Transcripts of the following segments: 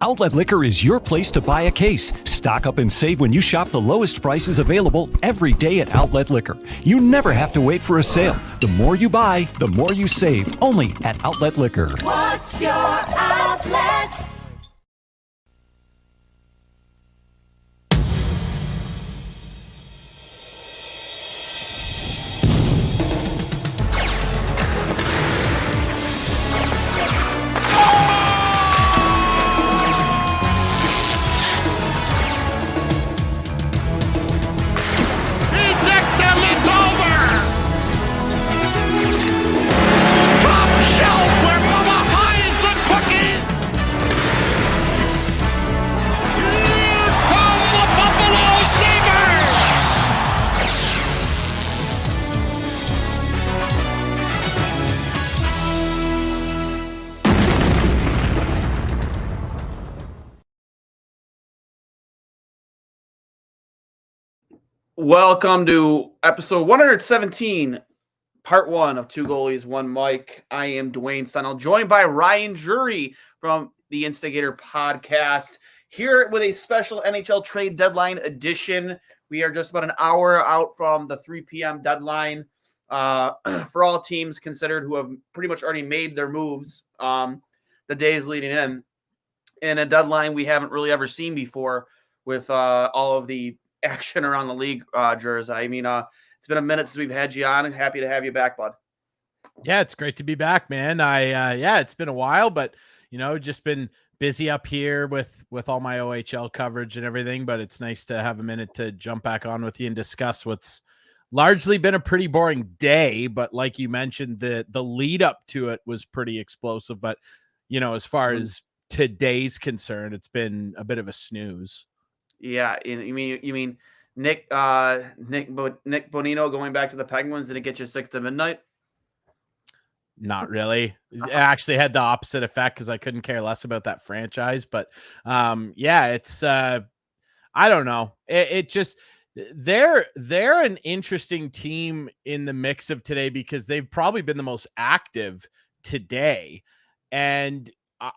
Outlet Liquor is your place to buy a case. Stock up and save when you shop the lowest prices available every day at Outlet Liquor. You never have to wait for a sale. The more you buy, the more you save. Only at Outlet Liquor. What's your outlet? Welcome to episode 117, part one of Two Goalies, One Mic. I am Duane, joined by Ryan Drury from the Instigator podcast, here with a special NHL Trade Deadline edition. We are just about an hour out from the 3 p.m. deadline for all teams considered who have pretty much already made their moves the days leading in a deadline we haven't really ever seen before with all of the action around the league, Jersey. I mean, it's been a minute since we've had you on. Happy to have you back, bud. Yeah, it's great to be back, man. It's been a while, but just been busy up here with all my OHL coverage and everything. But it's nice to have a minute to jump back on with you and discuss what's largely been a pretty boring day. But like you mentioned, the lead up to it was pretty explosive. But as far as today's concerned, it's been a bit of a snooze. Yeah, you mean Nick Bonino going back to the Penguins? Did it get you 6 to midnight? Not really. It actually had the opposite effect because I couldn't care less about that franchise. But it's I don't know. It just they're an interesting team in the mix of today because they've probably been the most active today, and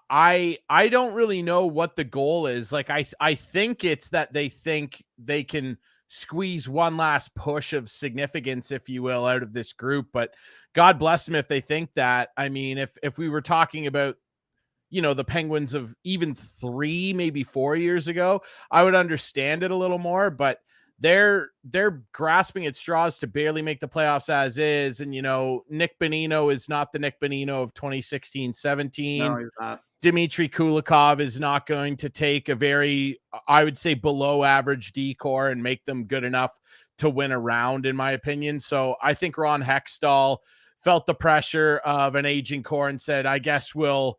I don't really know what the goal is. Like, I think it's that they think they can squeeze one last push of significance, if you will, out of this group. But God bless them if they think that. I mean, if we were talking about, the Penguins of even 3, maybe 4 years ago, I would understand it a little more, but they're grasping at straws to barely make the playoffs as is. And, Nick Bonino is not the Nick Bonino of 2016-17. No, he's not. Dmitry Kulikov is not going to take a very, I would say, below average D-core and make them good enough to win a round, in my opinion. So I think Ron Hextall felt the pressure of an aging core and said, I guess we'll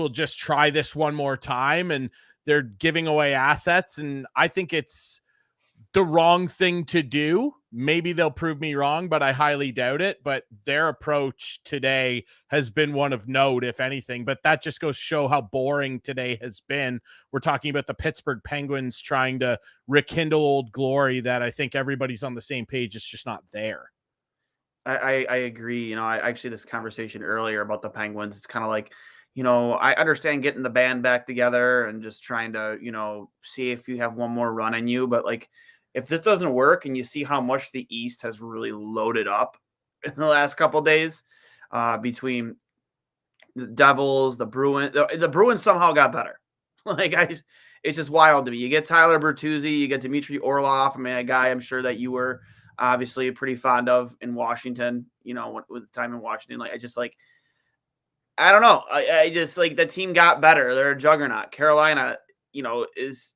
just try this one more time. And they're giving away assets. And I think it's the wrong thing to do. Maybe they'll prove me wrong, but I highly doubt it. But their approach today has been one of note, if anything. But that just goes to show how boring today has been. We're talking about the Pittsburgh Penguins trying to rekindle old glory that I think everybody's on the same page. It's just not there. I agree. I actually this conversation earlier about the Penguins. It's kind of like, I understand getting the band back together and just trying to, see if you have one more run in you. But like, if this doesn't work and you see how much the East has really loaded up in the last couple of days between the Devils, the Bruins, the Bruins somehow got better. It's just wild to me. You get Tyler Bertuzzi, you get Dmitry Orlov. I mean, a guy I'm sure that you were obviously pretty fond of in Washington, with the time in Washington. I don't know. I just the team got better. They're a juggernaut. Carolina, is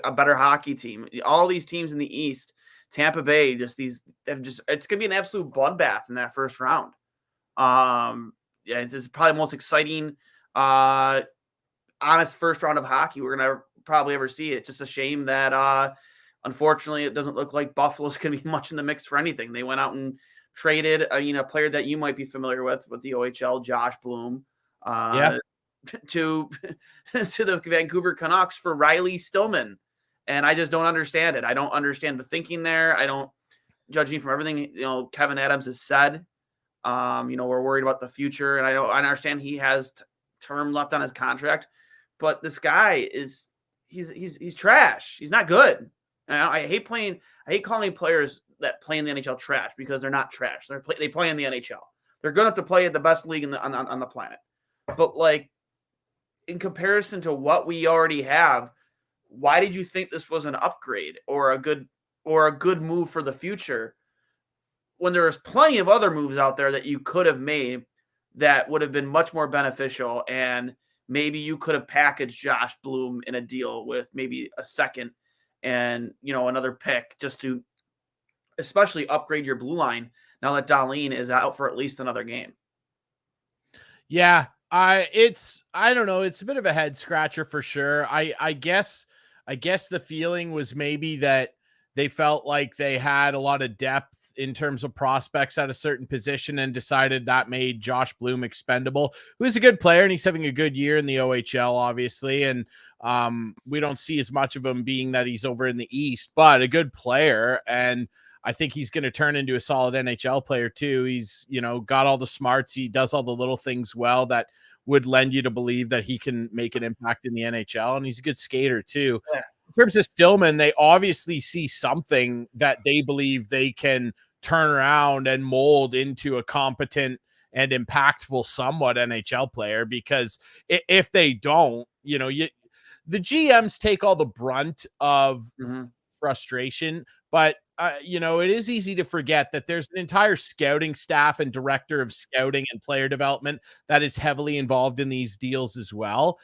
a better hockey team. All these teams in the East, Tampa Bay, it's gonna be an absolute bloodbath in that first round. It's just probably the most exciting, honest first round of hockey we're gonna probably ever see. It's just a shame that unfortunately it doesn't look like Buffalo's gonna be much in the mix for anything. They went out and traded a player that you might be familiar with the OHL, Josh Bloom. To the Vancouver Canucks for Riley Stillman. And I just don't understand it. I don't understand the thinking there. I don't, judging from everything, Kevin Adams has said, we're worried about the future. And I understand he has term left on his contract, but this guy he's trash. He's not good. And I hate calling players that play in the NHL trash because they're not trash. They play in the NHL. They're good enough to play at the best league on the planet. But like in comparison to what we already have, why did you think this was an upgrade or a good move for the future when there was plenty of other moves out there that you could have made that would have been much more beneficial, and maybe you could have packaged Josh Bloom in a deal with maybe a second and another pick just to especially upgrade your blue line now that Duane is out for at least another game. Yeah, I don't know. It's a bit of a head scratcher for sure. I guess the feeling was maybe that they felt like they had a lot of depth in terms of prospects at a certain position and decided that made Josh Bloom expendable, who is a good player and he's having a good year in the OHL, obviously. And we don't see as much of him being that he's over in the East, but a good player. And I think he's going to turn into a solid NHL player too. He's, got all the smarts. He does all the little things well that would lend you to believe that he can make an impact in the NHL. And he's a good skater too. Yeah. In terms of Stillman, they obviously see something that they believe they can turn around and mold into a competent and impactful somewhat NHL player, because if they don't, the GMs take all the brunt of frustration, but it is easy to forget that there's an entire scouting staff and director of scouting and player development that is heavily involved in these deals as well.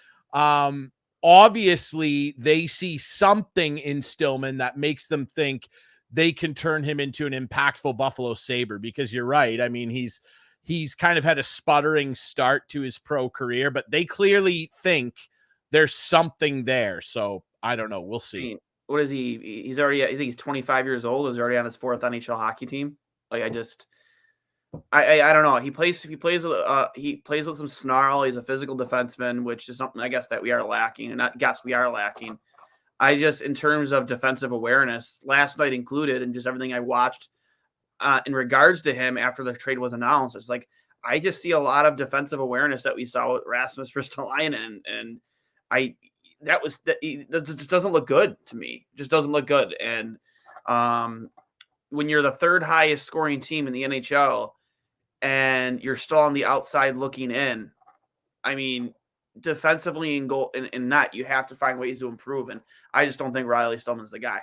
Obviously, they see something in Stillman that makes them think they can turn him into an impactful Buffalo Sabre, because you're right. I mean, he's kind of had a sputtering start to his pro career, but they clearly think there's something there. So I don't know. We'll see. What is he? He's already, I think he's 25 years old. He's already on his 4th NHL hockey team. Like I don't know. He plays with some snarl. He's a physical defenseman, which is something I guess that we are lacking. And not guess we are lacking. I just, in terms of defensive awareness, last night included, and just everything I watched in regards to him after the trade was announced, it's like I just see a lot of defensive awareness that we saw with Rasmus Ristolainen, and that just doesn't look good to me. It just doesn't look good. And when you're the 3rd highest scoring team in the NHL and you're still on the outside looking in, I mean, defensively and goal and net, you have to find ways to improve. And I just don't think Riley Stillman's the guy.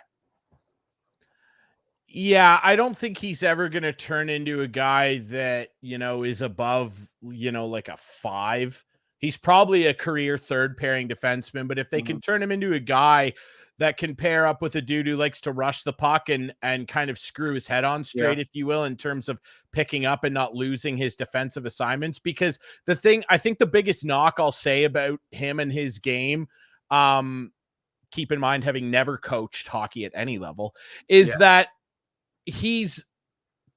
Yeah, I don't think he's ever going to turn into a guy that, is above, like a 5. He's probably a career 3rd pairing defenseman, but if they can turn him into a guy that can pair up with a dude who likes to rush the puck and kind of screw his head on straight, if you will, in terms of picking up and not losing his defensive assignments. Because I think the biggest knock I'll say about him and his game, keep in mind, having never coached hockey at any level, is that he's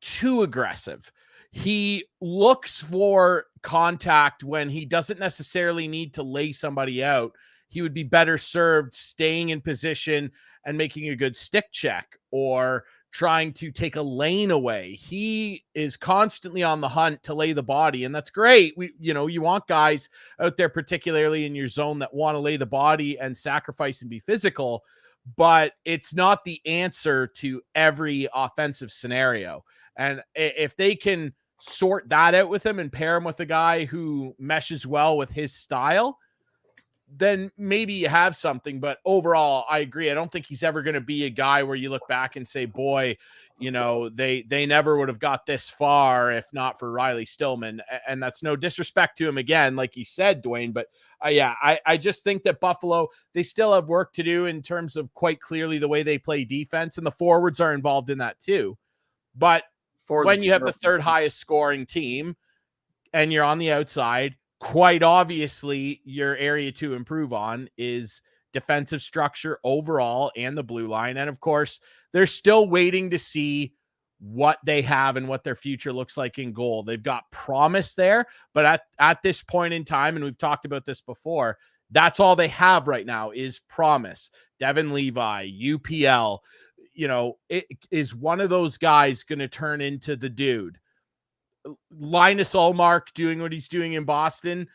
too aggressive. He looks for contact when he doesn't necessarily need to lay somebody out. He would be better served staying in position and making a good stick check or trying to take a lane away. He is constantly on the hunt to lay the body, and that's great. You want guys out there, particularly in your zone, that want to lay the body and sacrifice and be physical, but it's not the answer to every offensive scenario. And if they can sort that out with him and pair him with a guy who meshes well with his style, then maybe you have something. But overall, I agree. I don't think he's ever going to be a guy where you look back and say, boy, they never would have got this far if not for Riley Stillman. And that's no disrespect to him, again, like you said, Duane. But I just think that Buffalo, they still have work to do in terms of quite clearly the way they play defense, and the forwards are involved in that too. But when you have the 3rd highest scoring team and you're on the outside, quite obviously your area to improve on is defensive structure overall and the blue line. And of course, they're still waiting to see what they have and what their future looks like in goal. They've got promise there, but at this point in time, and we've talked about this before, that's all they have right now is promise. Devin Levi, UPL, is one of those guys going to turn into the dude? Linus Ullmark doing what he's doing in Boston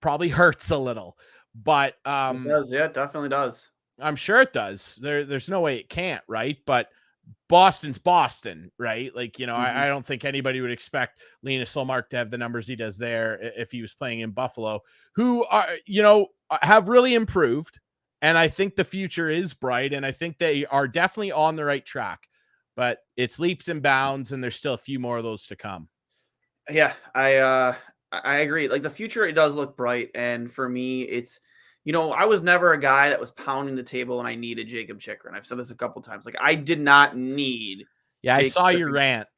probably hurts a little, But It does. Yeah, it definitely does. I'm sure it does. There's no way it can't, right? But Boston's Boston, right? Like, I don't think anybody would expect Linus Ullmark to have the numbers he does there if he was playing in Buffalo, who are, have really improved. And I think the future is bright. And I think they are definitely on the right track, but it's leaps and bounds. And there's still a few more of those to come. Yeah, I agree. Like the future, it does look bright. And for me, it's, I was never a guy that was pounding the table and I needed Jacob Chikrin. I've said this a couple times. Like I did not need. Yeah, I saw your rant.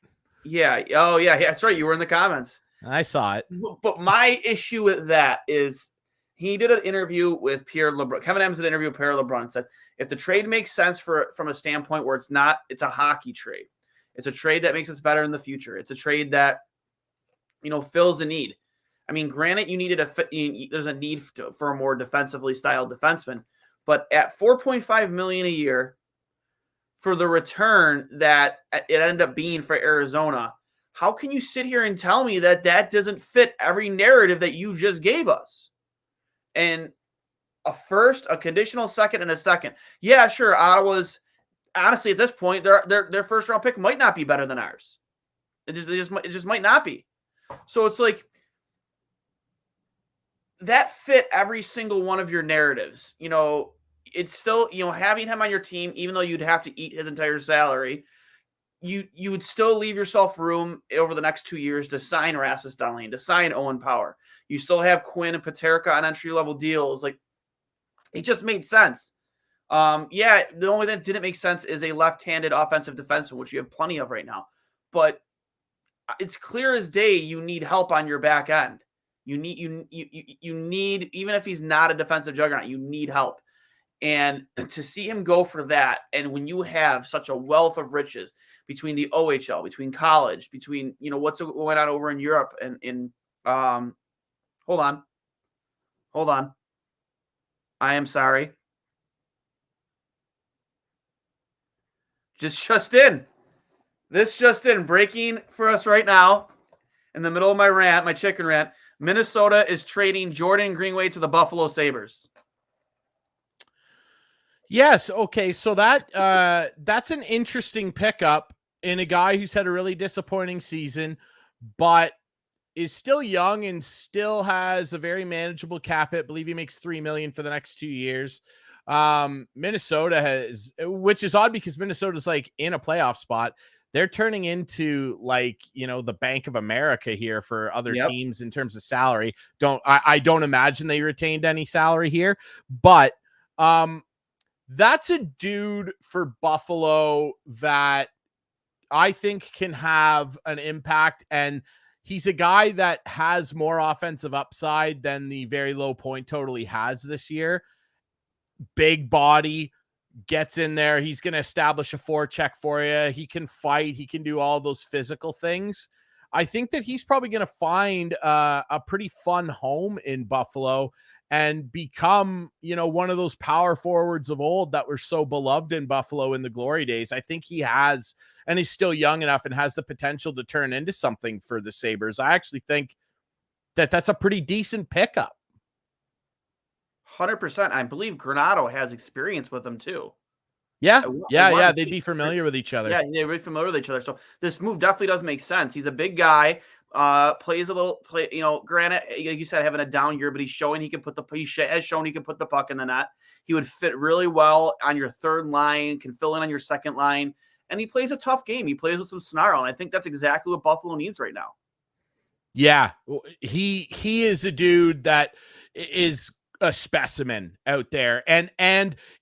Yeah. Oh, yeah. That's right. You were in the comments. I saw it. But my issue with that is he did an interview with Pierre LeBrun. Kevin Evans did an interview with Pierre LeBrun and said, if the trade makes sense from a standpoint where it's a hockey trade. It's a trade that makes us better in the future. It's a trade that, fills a need. I mean, granted, there's a need for a more defensively styled defenseman, but at $4.5 million a year for the return that it ended up being for Arizona, how can you sit here and tell me that doesn't fit every narrative that you just gave us? And a first, a conditional second, and a second. Yeah, sure. Ottawa's honestly at this point, their first round pick might not be better than ours. It just might not be. So it's like that fit every single one of your narratives. It's still, having him on your team, even though you'd have to eat his entire salary, you would still leave yourself room over the next 2 years to sign Rasmus Dahlin, to sign Owen Power. You still have Quinn and Paterka on entry-level deals. Like, it just made sense. Yeah, the only thing that didn't make sense is a left-handed offensive defenseman, which you have plenty of right now. But it's clear as day you need help on your back end. You need, even if he's not a defensive juggernaut, you need help. And to see him go for that, and when you have such a wealth of riches between the OHL, between college, between, what's going on over in Europe and hold on. I am sorry. Just in. This just in, breaking for us right now, in the middle of my rant, my chicken rant, Minnesota is trading Jordan Greenway to the Buffalo Sabres. Yes. Okay. So that's an interesting pickup in a guy who's had a really disappointing season, but is still young and still has a very manageable cap hit. I believe he makes $3 million for the next 2 years. Minnesota has, which is odd because Minnesota's like in a playoff spot. They're turning into like, the Bank of America here for other teams in terms of salary. I don't imagine they retained any salary here, but that's a dude for Buffalo that I think can have an impact. And he's a guy that has more offensive upside than the very low point total he has this year. Big body, gets in there. He's going to establish a forecheck for you. He can fight. He can do all those physical things. I think that he's probably going to find a pretty fun home in Buffalo and become, one of those power forwards of old that were so beloved in Buffalo in the glory days. I think he has, and he's still young enough and has the potential to turn into something for the Sabres. I actually think that that's a pretty decent pickup. 100%. I believe Granato has experience with him too. Yeah. They'd be familiar with each other. Yeah, they're really familiar with each other. So this move definitely does make sense. He's a big guy, plays a little play. Granted, like you said, having a down year, but he's showing he has shown he can put the puck in the net. He would fit really well on your third line, can fill in on your second line, and he plays a tough game. He plays with some snarl, and I think that's exactly what Buffalo needs right now. Yeah, he is a dude that is a specimen out there and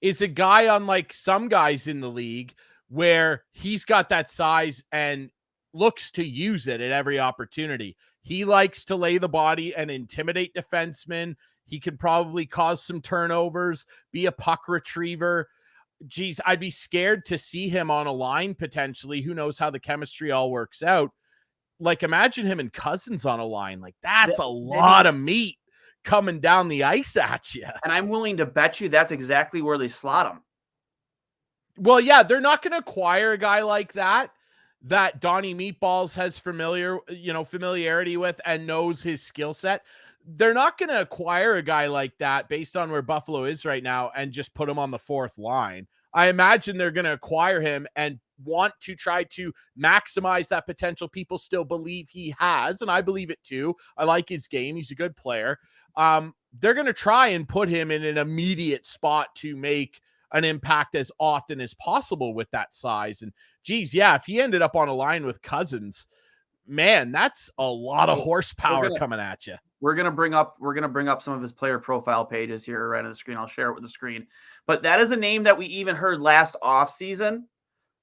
is a guy unlike some guys in the league where he's got that size and looks to use it at every opportunity. He likes to lay the body and intimidate defensemen. He could probably cause some turnovers, be a puck retriever. Geez, I'd be scared to see him on a line potentially. Who knows how the chemistry all works out? Like, imagine him and Cousins on a line. Like, that's a lot of meat coming down the ice at you. And I'm willing to bet you that's exactly where they slot him. Well, yeah, they're not going to acquire a guy like that Donnie Meatballs has familiarity with and knows his skill set. they're not going to acquire a guy like that based on where Buffalo is right now and just put him on the fourth line. I imagine they're going to acquire him and want to try to maximize that potential people still believe he has. And I believe it too. I like his game. He's a good player. They're going to try and put him in an immediate spot to make an impact as often as possible with that size. And geez, yeah, if he ended up on a line with Cousins, man, that's a lot of horsepower coming at you. We're gonna bring up some of his player profile pages here right on the screen. I'll share it with the screen. But that is a name that we even heard last offseason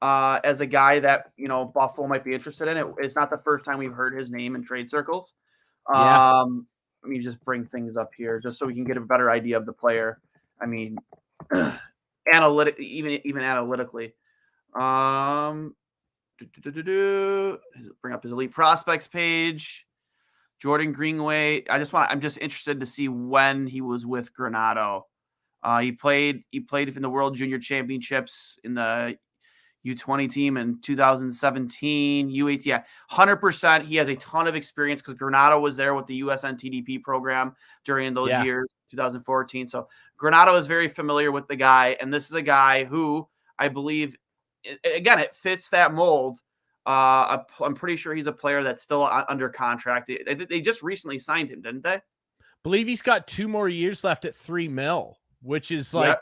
as a guy that Buffalo might be interested in. It's not the first time we've heard his name in trade circles. Let me just bring things up here just so we can get a better idea of the player. I mean, even analytically. Bring up his elite prospects page. Jordan Greenway. I'm just interested to see when he was with Granato. He played in the World Junior Championships in the U20 team in 2017. U18, yeah, 100%. He has a ton of experience because Granato was there with the USNTDP program during those years, 2014. So Granato is very familiar with the guy, and this is a guy who I believe, again, it fits that mold. I'm pretty sure he's a player that's still under contract. They just recently signed him, didn't they? Believe he's got 2 more years left at $3 million, which is like,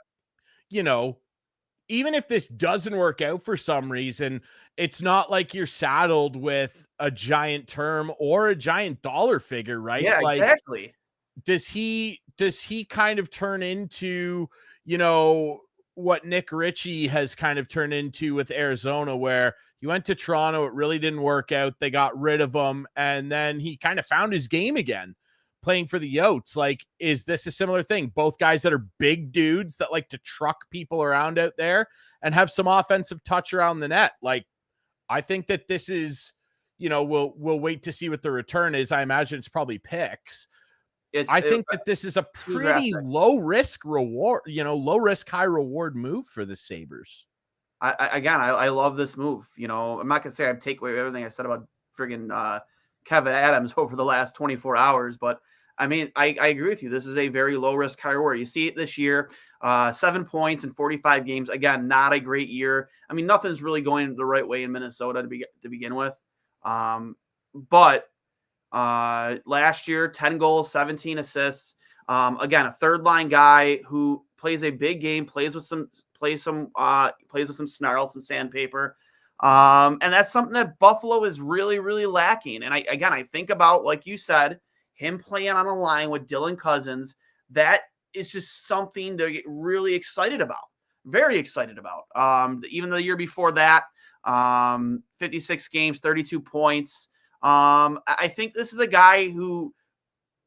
even if this doesn't work out for some reason, it's not like you're saddled with a giant term or a giant dollar figure, right? Yeah, like, exactly. Does he kind of turn into, what Nick Ritchie has kind of turned into with Arizona, where he went to Toronto, it really didn't work out. They got rid of him, and then he kind of found his game again, playing for the Yotes. Like, is this a similar thing? Both guys that are big dudes that like to truck people around out there and have some offensive touch around the net. Like, I think that this is, we'll wait to see what the return is. I imagine it's probably picks. I think that this is a pretty low risk reward, low risk, high reward move for the Sabres. I love this move. I'm not gonna say I take away everything I said about friggin' Kevin Adams over the last 24 hours, but I mean, I agree with you. This is a very low risk, high reward. You see it this year, 7 points in 45 games. Again, not a great year. I mean, nothing's really going the right way in Minnesota to begin with. But last year, 10 goals, 17 assists. Again, a third line guy who plays a big game, plays with some snarl, some sandpaper. And that's something that Buffalo is really, really lacking. And I think about, like you said, him playing on a line with Dylan Cousins. That is just something to get really excited about. Very excited about. Even the year before that, 56 games, 32 points. I think this is a guy who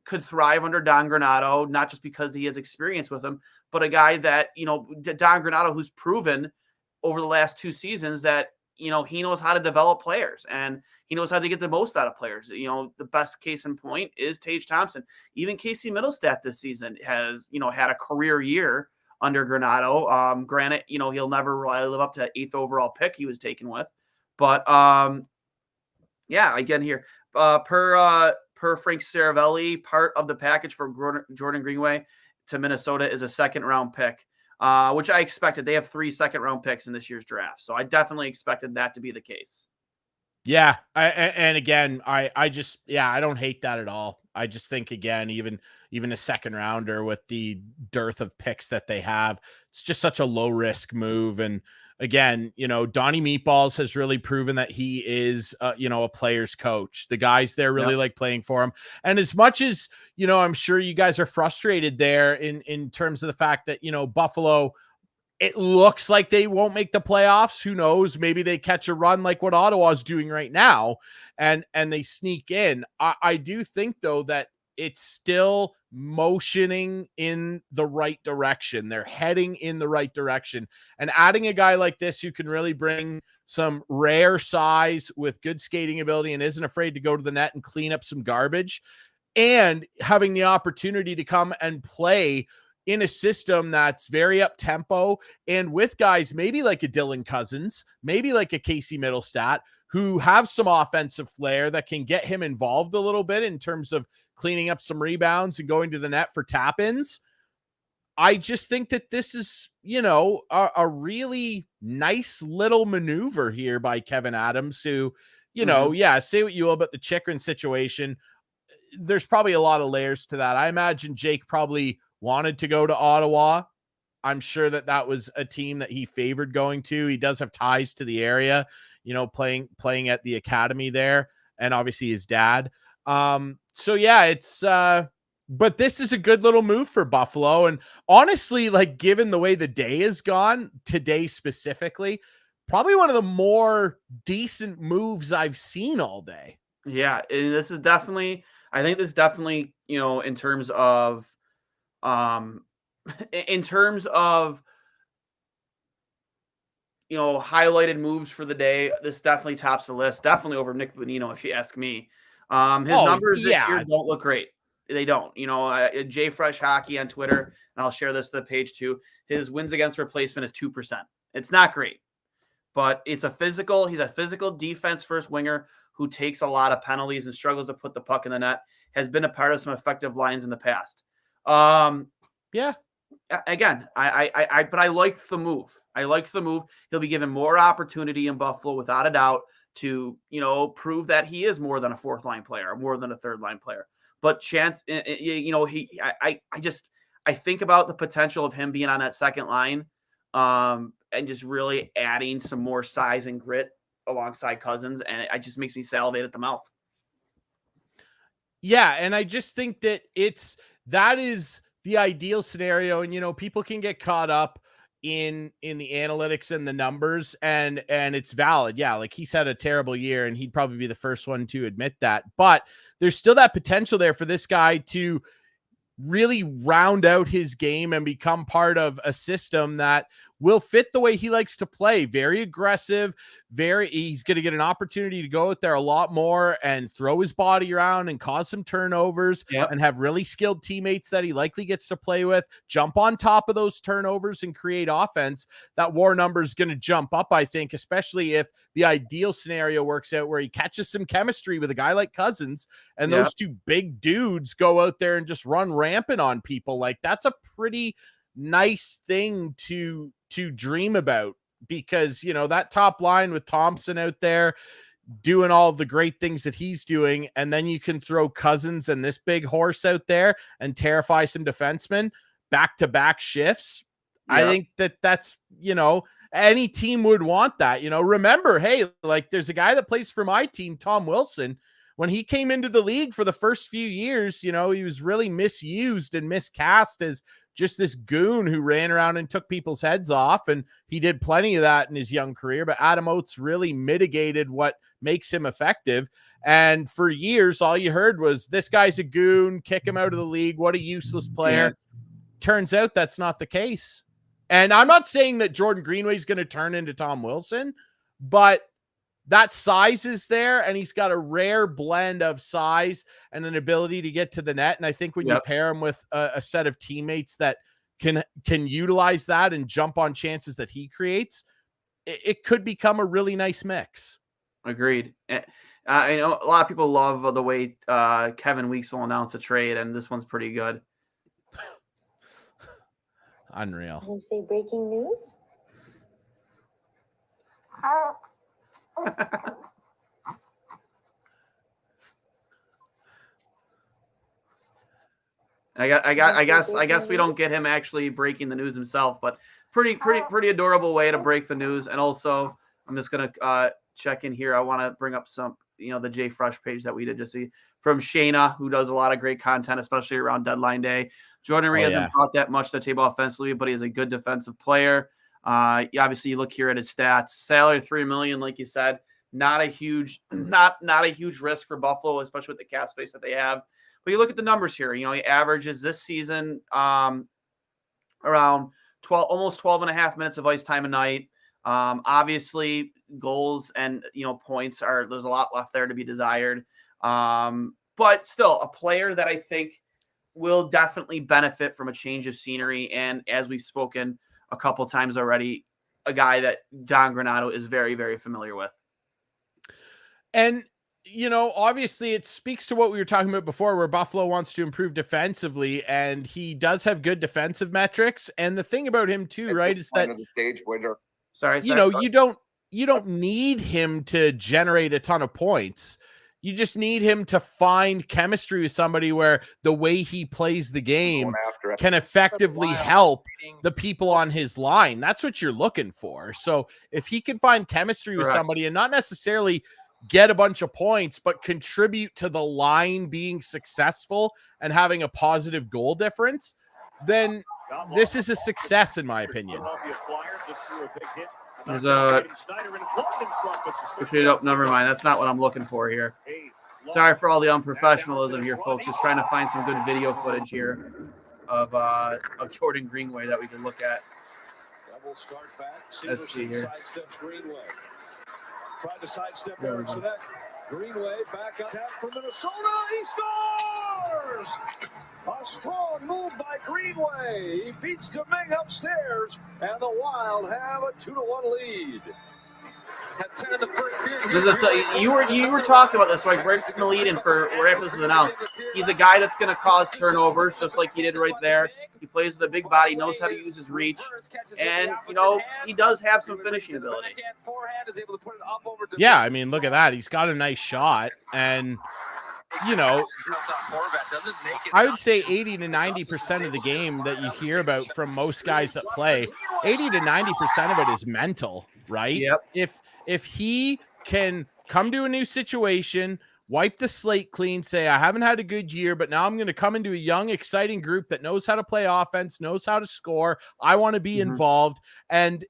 could thrive under Don Granato, not just because he has experience with him, but a guy that, Don Granato, who's proven over the last 2 seasons that, he knows how to develop players and he knows how to get the most out of players. The best case in point is Tage Thompson. Even Casey Middlestat this season has, had a career year under Granato. Granted, he'll never live up to that 8th overall pick he was taken with, but again here, per Frank Saravelli, part of the package for Jordan Greenway to Minnesota is a 2nd round pick, which I expected. They have 3 2nd round picks in this year's draft, so I definitely expected that to be the case. Yeah, I don't hate that at all. I just think, again, even a 2nd rounder with the dearth of picks that they have, it's just such a low risk move. And again, Donnie Meatballs has really proven that he is, a player's coach. The guys there really like playing for him. And as much as, I'm sure you guys are frustrated there in terms of the fact that, Buffalo, it looks like they won't make the playoffs. Who knows? Maybe they catch a run like what Ottawa's doing right now and they sneak in. I do think, though, that it's still motioning in the right direction. They're heading in the right direction. And adding a guy like this who can really bring some rare size with good skating ability and isn't afraid to go to the net and clean up some garbage, and having the opportunity to come and play in a system that's very up-tempo and with guys maybe like a Dylan Cousins, maybe like a Casey Middlestat, who have some offensive flair that can get him involved a little bit in terms of cleaning up some rebounds and going to the net for tap-ins. I just think that this is, a really nice little maneuver here by Kevin Adams, who, say what you will about the Chychrun situation. There's probably a lot of layers to that. I imagine Jake probably wanted to go to Ottawa. I'm sure that was a team that he favored going to. He does have ties to the area, playing at the academy there, and obviously his dad. But this is a good little move for Buffalo. And honestly, like, given the way the day has gone today specifically, probably one of the more decent moves I've seen all day. Yeah. And this is definitely, in terms of, highlighted moves for the day, this definitely tops the list. Definitely over Nick Bonino, if you ask me. His numbers this year don't look great. They don't. Jay Fresh Hockey on Twitter, and I'll share this to the page too. His wins against replacement is 2%. It's not great, but he's a physical defense first winger who takes a lot of penalties and struggles to put the puck in the net. Has been a part of some effective lines in the past. Again, but I like the move. He'll be given more opportunity in Buffalo without a doubt to, prove that he is more than a fourth line player, more than a third line player. But chance, I think about the potential of him being on that second line, and just really adding some more size and grit alongside Cousins, and it just makes me salivate at the mouth. Yeah, and I just think that that is the ideal scenario, and people can get caught up in the analytics and the numbers, and it's valid. Yeah, like, he's had a terrible year, and he'd probably be the first one to admit that. But there's still that potential there for this guy to really round out his game and become part of a system that will fit the way he likes to play. Very aggressive, he's going to get an opportunity to go out there a lot more and throw his body around and cause some turnovers, and have really skilled teammates that he likely gets to play with, jump on top of those turnovers and create offense. That WAR number is going to jump up, I think, especially if the ideal scenario works out where he catches some chemistry with a guy like Cousins, and those two big dudes go out there and just run rampant on people. Like, that's a pretty nice thing to dream about, because that top line with Thompson out there doing all of the great things that he's doing, and then you can throw Cousins and this big horse out there and terrify some defensemen back-to-back shifts. I think that's any team would want that. Remember, hey, like, there's a guy that plays for my team, Tom Wilson. When he came into the league for the first few years, he was really misused and miscast as just this goon who ran around and took people's heads off. And he did plenty of that in his young career, but Adam Oates really mitigated what makes him effective. And for years, all you heard was, this guy's a goon, kick him out of the league. What a useless player. Turns out that's not the case. And I'm not saying that Jordan Greenway is going to turn into Tom Wilson, but that size is there, and he's got a rare blend of size and an ability to get to the net. And I think when you pair him with a set of teammates that can utilize that and jump on chances that he creates, it could become a really nice mix. Agreed. I know a lot of people love the way Kevin Weeks will announce a trade, and this one's pretty good. Unreal. Can you say breaking news? I guess we don't get him actually breaking the news himself, but pretty adorable way to break the news. And also, I'm just gonna check in here. I want to bring up some, the Jay Fresh page that we did just see from Shayna, who does a lot of great content, especially around deadline day. Jordan Reed hasn't brought that much to the table offensively, but he's a good defensive player. Obviously, you look here at his stats. Salary $3 million, like you said, not a huge risk for Buffalo, especially with the cap space that they have. But you look at the numbers here. He averages this season around almost 12 and a half minutes of ice time a night. Obviously, goals and points there's a lot left there to be desired. But still, a player that I think will definitely benefit from a change of scenery. And as we've spoken a couple times already, a guy that Don Granato is very, very familiar with. And obviously it speaks to what we were talking about before, where Buffalo wants to improve defensively, and he does have good defensive metrics. And the thing about him too, right, is that the stage winner. Sorry. you don't need him to generate a ton of points. You just need him to find chemistry with somebody where the way he plays the game can effectively help the people on his line. That's what you're looking for. So if he can find chemistry with somebody and not necessarily get a bunch of points, but contribute to the line being successful and having a positive goal difference, then this is a success, in my opinion. There's never mind. That's not what I'm looking for here. Sorry for all the unprofessionalism here, folks. Just trying to find some good video footage here of Jordan Greenway that we can look at. Let's see here. Tried to sidestep Erickson. Greenway back up tap for Minnesota. He scores! A strong move by Greenway. He beats Domingue upstairs, and the Wild have a 2-1 lead. Had 10 in the first period. You were talking about this, like right in the lead, and for after this was announced, he's a guy that's going to cause turnovers, just like he did right there. He plays with a big body, knows how to use his reach, and he does have some finishing ability. Yeah, I mean, look at that. He's got a nice shot, and I would say 80 to 90% of the game that you hear about from most guys that play, 80 to 90% of it is mental, right? Yep. If he can come to a new situation, wipe the slate clean, say, I haven't had a good year, but now I'm going to come into a young, exciting group that knows how to play offense, knows how to score. I want to be involved, and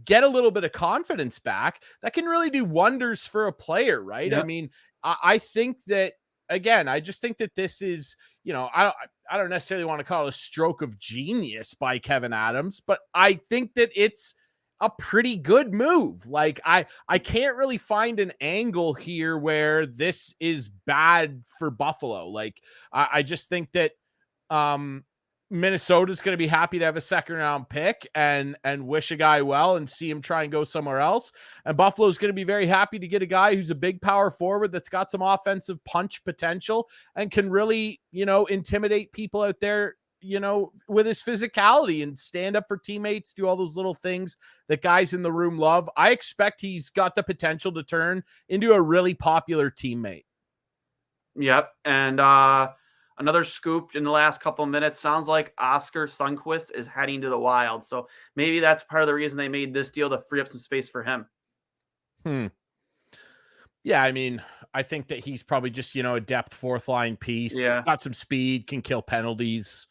get a little bit of confidence back. That can really do wonders for a player, right? Yep. I mean, I think that, again, I just think that this is, I don't necessarily want to call it a stroke of genius by Kevin Adams, but I think that it's a pretty good move. Like I can't really find an angle here where this is bad for Buffalo. Like I just think that Minnesota's going to be happy to have a second round pick and wish a guy well and see him try and go somewhere else. And Buffalo's going to be very happy to get a guy who's a big power forward that's got some offensive punch potential and can really, intimidate people out there, with his physicality and stand up for teammates, do all those little things that guys in the room love. I expect he's got the potential to turn into a really popular teammate. Yep. And another scoop in the last couple of minutes. Sounds like Oscar Sundqvist is heading to the Wild. So maybe that's part of the reason they made this deal, to free up some space for him. Yeah, I mean, I think that he's probably just, a depth fourth line piece. Yeah. Got some speed, can kill penalties.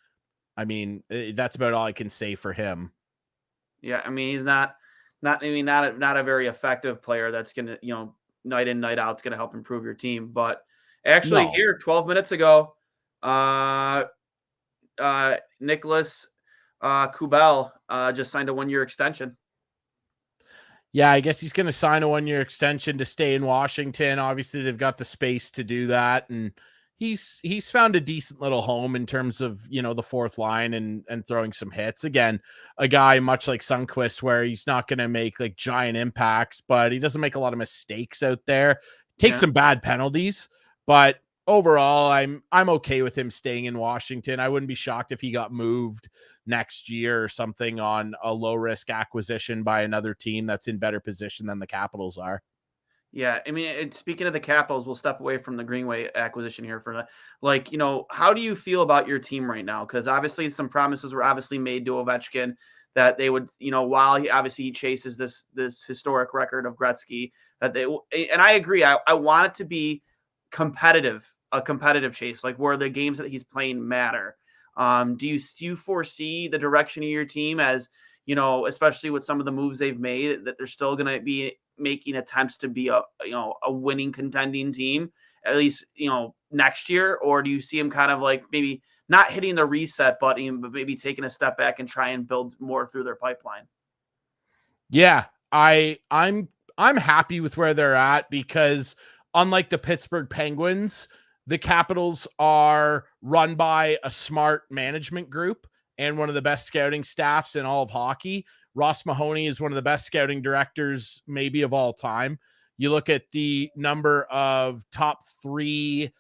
I mean, that's about all I can say for him. Yeah, I mean, he's not a very effective player that's going to, night in, night out, it's going to help improve your team. But actually here, 12 minutes ago, Nicholas Kubel just signed a 1-year extension. Yeah, I guess he's going to sign a 1-year extension to stay in Washington. Obviously, they've got the space to do that, and he's found a decent little home in terms of, the fourth line and throwing some hits. Again, a guy much like Sundqvist, where he's not going to make like giant impacts, but he doesn't make a lot of mistakes out there. Take some bad penalties, but overall, I'm okay with him staying in Washington. I wouldn't be shocked if he got moved next year or something on a low risk acquisition by another team that's in better position than the Capitals are. Yeah, I mean, speaking of the Capitals, we'll step away from the Greenway acquisition here for that. Like, how do you feel about your team right now? Because obviously some promises were obviously made to Ovechkin that they would, while he chases this historic record of Gretzky, that they, and I agree, I want it to be a competitive chase, like where the games that he's playing matter. Do you foresee the direction of your team as, especially with some of the moves they've made, that they're still going to be making attempts to be a winning contending team, at least, next year? Or do you see them kind of like maybe not hitting the reset button, but maybe taking a step back and try and build more through their pipeline? Yeah, I'm happy with where they're at, because unlike the Pittsburgh Penguins, the Capitals are run by a smart management group and one of the best scouting staffs in all of hockey. Ross Mahoney is one of the best scouting directors maybe of all time. You look at the number of top 3,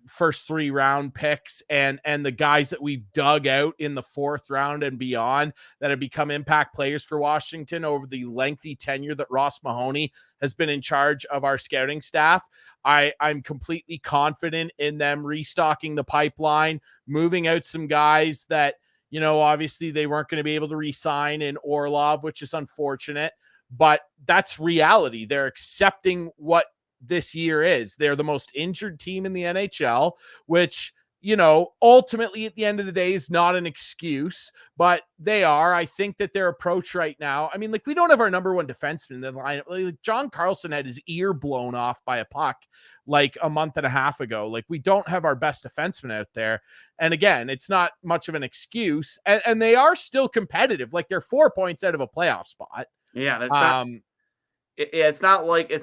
first 3 round picks and the guys that we've dug out in the 4th round and beyond that have become impact players for Washington over the lengthy tenure that Ross Mahoney has been in charge of our scouting staff. I'm completely confident in them restocking the pipeline, moving out some guys that, obviously they weren't going to be able to re-sign in Orlov, which is unfortunate, but that's reality. They're accepting what this year is. They're the most injured team in the NHL, which, ultimately at the end of the day is not an excuse, but they are. I think that their approach right now, I mean, we don't have our number 1 defenseman in the lineup. Like John Carlson had his ear blown off by a puck a month and a half ago. We don't have our best defenseman out there. And again, it's not much of an excuse. And they are still competitive. They're 4 points out of a playoff spot. Yeah, that's not. It's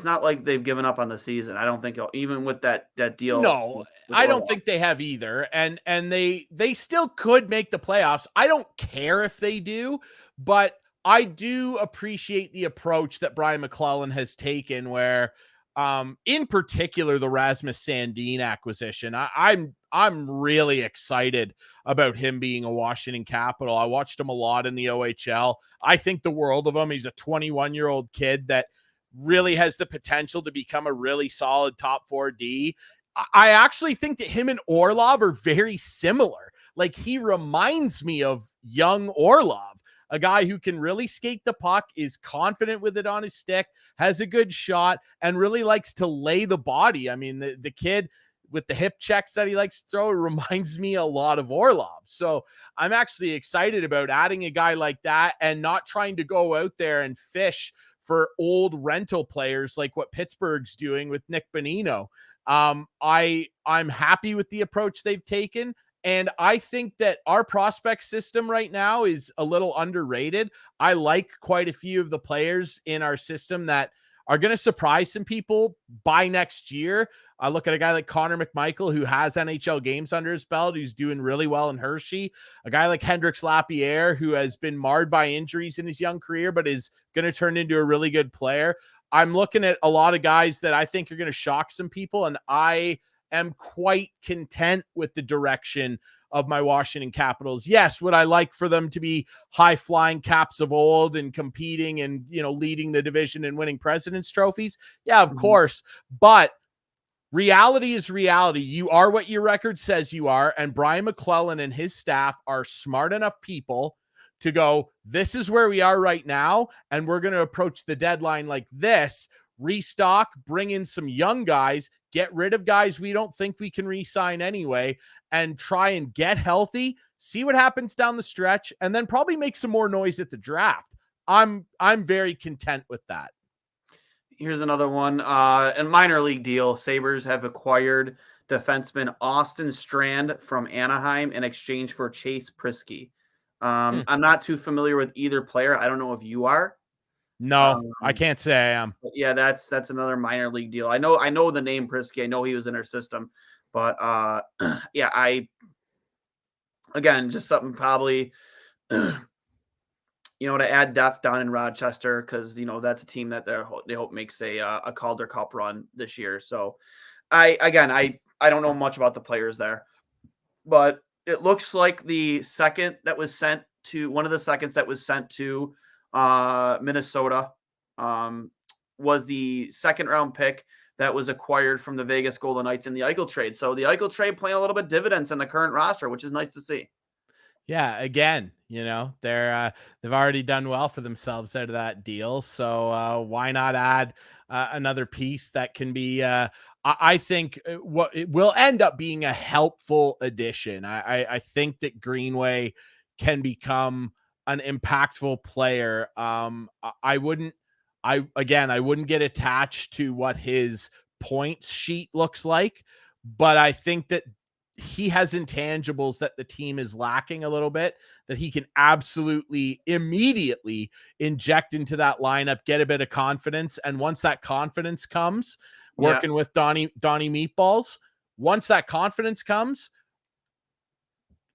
not like they've given up on the season. I don't think even with that deal. No, I don't think they have either. And they still could make the playoffs. I don't care if they do, but I do appreciate the approach that Brian McClellan has taken where, in particular, the Rasmus Sandin acquisition. I'm really excited about him being a Washington Capital. I watched him a lot in the OHL. I think the world of him. He's a 21-year-old kid that really has the potential to become a really solid top 4D. I actually think that him and Orlov are very similar. He reminds me of young Orlov, a guy who can really skate the puck, is confident with it on his stick, has a good shot, and really likes to lay the body. I mean, the kid with the hip checks that he likes to throw reminds me a lot of Orlov. So I'm actually excited about adding a guy like that and not trying to go out there and fish for old rental players like what Pittsburgh's doing with Nick Bonino. I'm happy with the approach they've taken. And I think that our prospect system right now is a little underrated. I like quite a few of the players in our system that are going to surprise some people by next year. I look at a guy like Connor McMichael, who has NHL games under his belt, who's doing really well in Hershey. A guy like Hendrix Lapierre, who has been marred by injuries in his young career, but is going to turn into a really good player. I'm looking at a lot of guys that I think are going to shock some people, and I am quite content with the direction of my Washington Capitals. Yes, would I like for them to be high-flying Caps of old and competing and, leading the division and winning President's trophies? Yeah, of course. But reality is reality. You are what your record says you are, and Brian McClellan and his staff are smart enough people to go, this is where we are right now, and we're going to approach the deadline like this, restock, bring in some young guys, get rid of guys we don't think we can re-sign anyway, and try and get healthy, see what happens down the stretch, and then probably make some more noise at the draft. I'm very content with that. Here's another one. A minor league deal. Sabres have acquired defenseman Austin Strand from Anaheim in exchange for Chase Prisky. I'm not too familiar with either player. I don't know if you are. No, I can't say I am. Yeah, that's another minor league deal. I know the name Prisky. I know he was in our system, but yeah, again, just something probably to add depth down in Rochester, because that's a team that they hope makes a Calder Cup run this year. So I don't know much about the players there, but it looks like one of the seconds that was sent to Minnesota was the 2nd round pick that was acquired from the Vegas Golden Knights in the Eichel trade. So the Eichel trade playing a little bit dividends in the current roster, which is nice to see. Yeah, again, they've already done well for themselves out of that deal. So why not add another piece that can be, I think, what it will end up being a helpful addition. I think that Greenway can become an impactful player. I wouldn't get attached to what his points sheet looks like, but I think that he has intangibles that the team is lacking a little bit, that he can absolutely immediately inject into that lineup, get a bit of confidence. And once that confidence comes, working with Donnie Meatballs, once that confidence comes,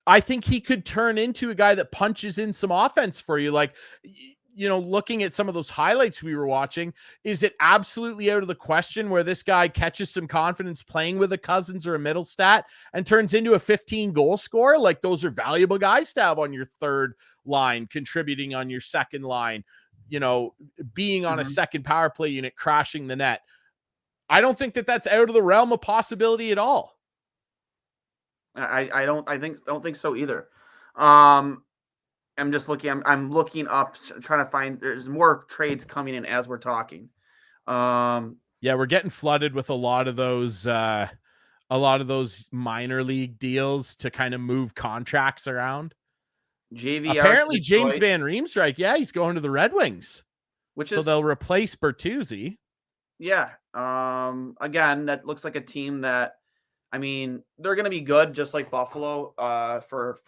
I think he could turn into a guy that punches in some offense for you. looking at some of those highlights we were watching, is it absolutely out of the question where this guy catches some confidence playing with a Cousins or a Middlestat and turns into a 15 goal scorer? Like, those are valuable guys to have on your third line, contributing on your second line, being on a second power play unit, crashing the net. I don't think that that's out of the realm of possibility at all. I don't think so either. I'm just looking. I'm looking up, trying to find. There's more trades coming in as we're talking. Yeah, we're getting flooded with a lot of those minor league deals to kind of move contracts around. JVR apparently James Van Riemsdyk, he's going to the Red Wings, so they'll replace Bertuzzi. Yeah. Again, that looks like a team that, I mean, they're going to be good, just like Buffalo, for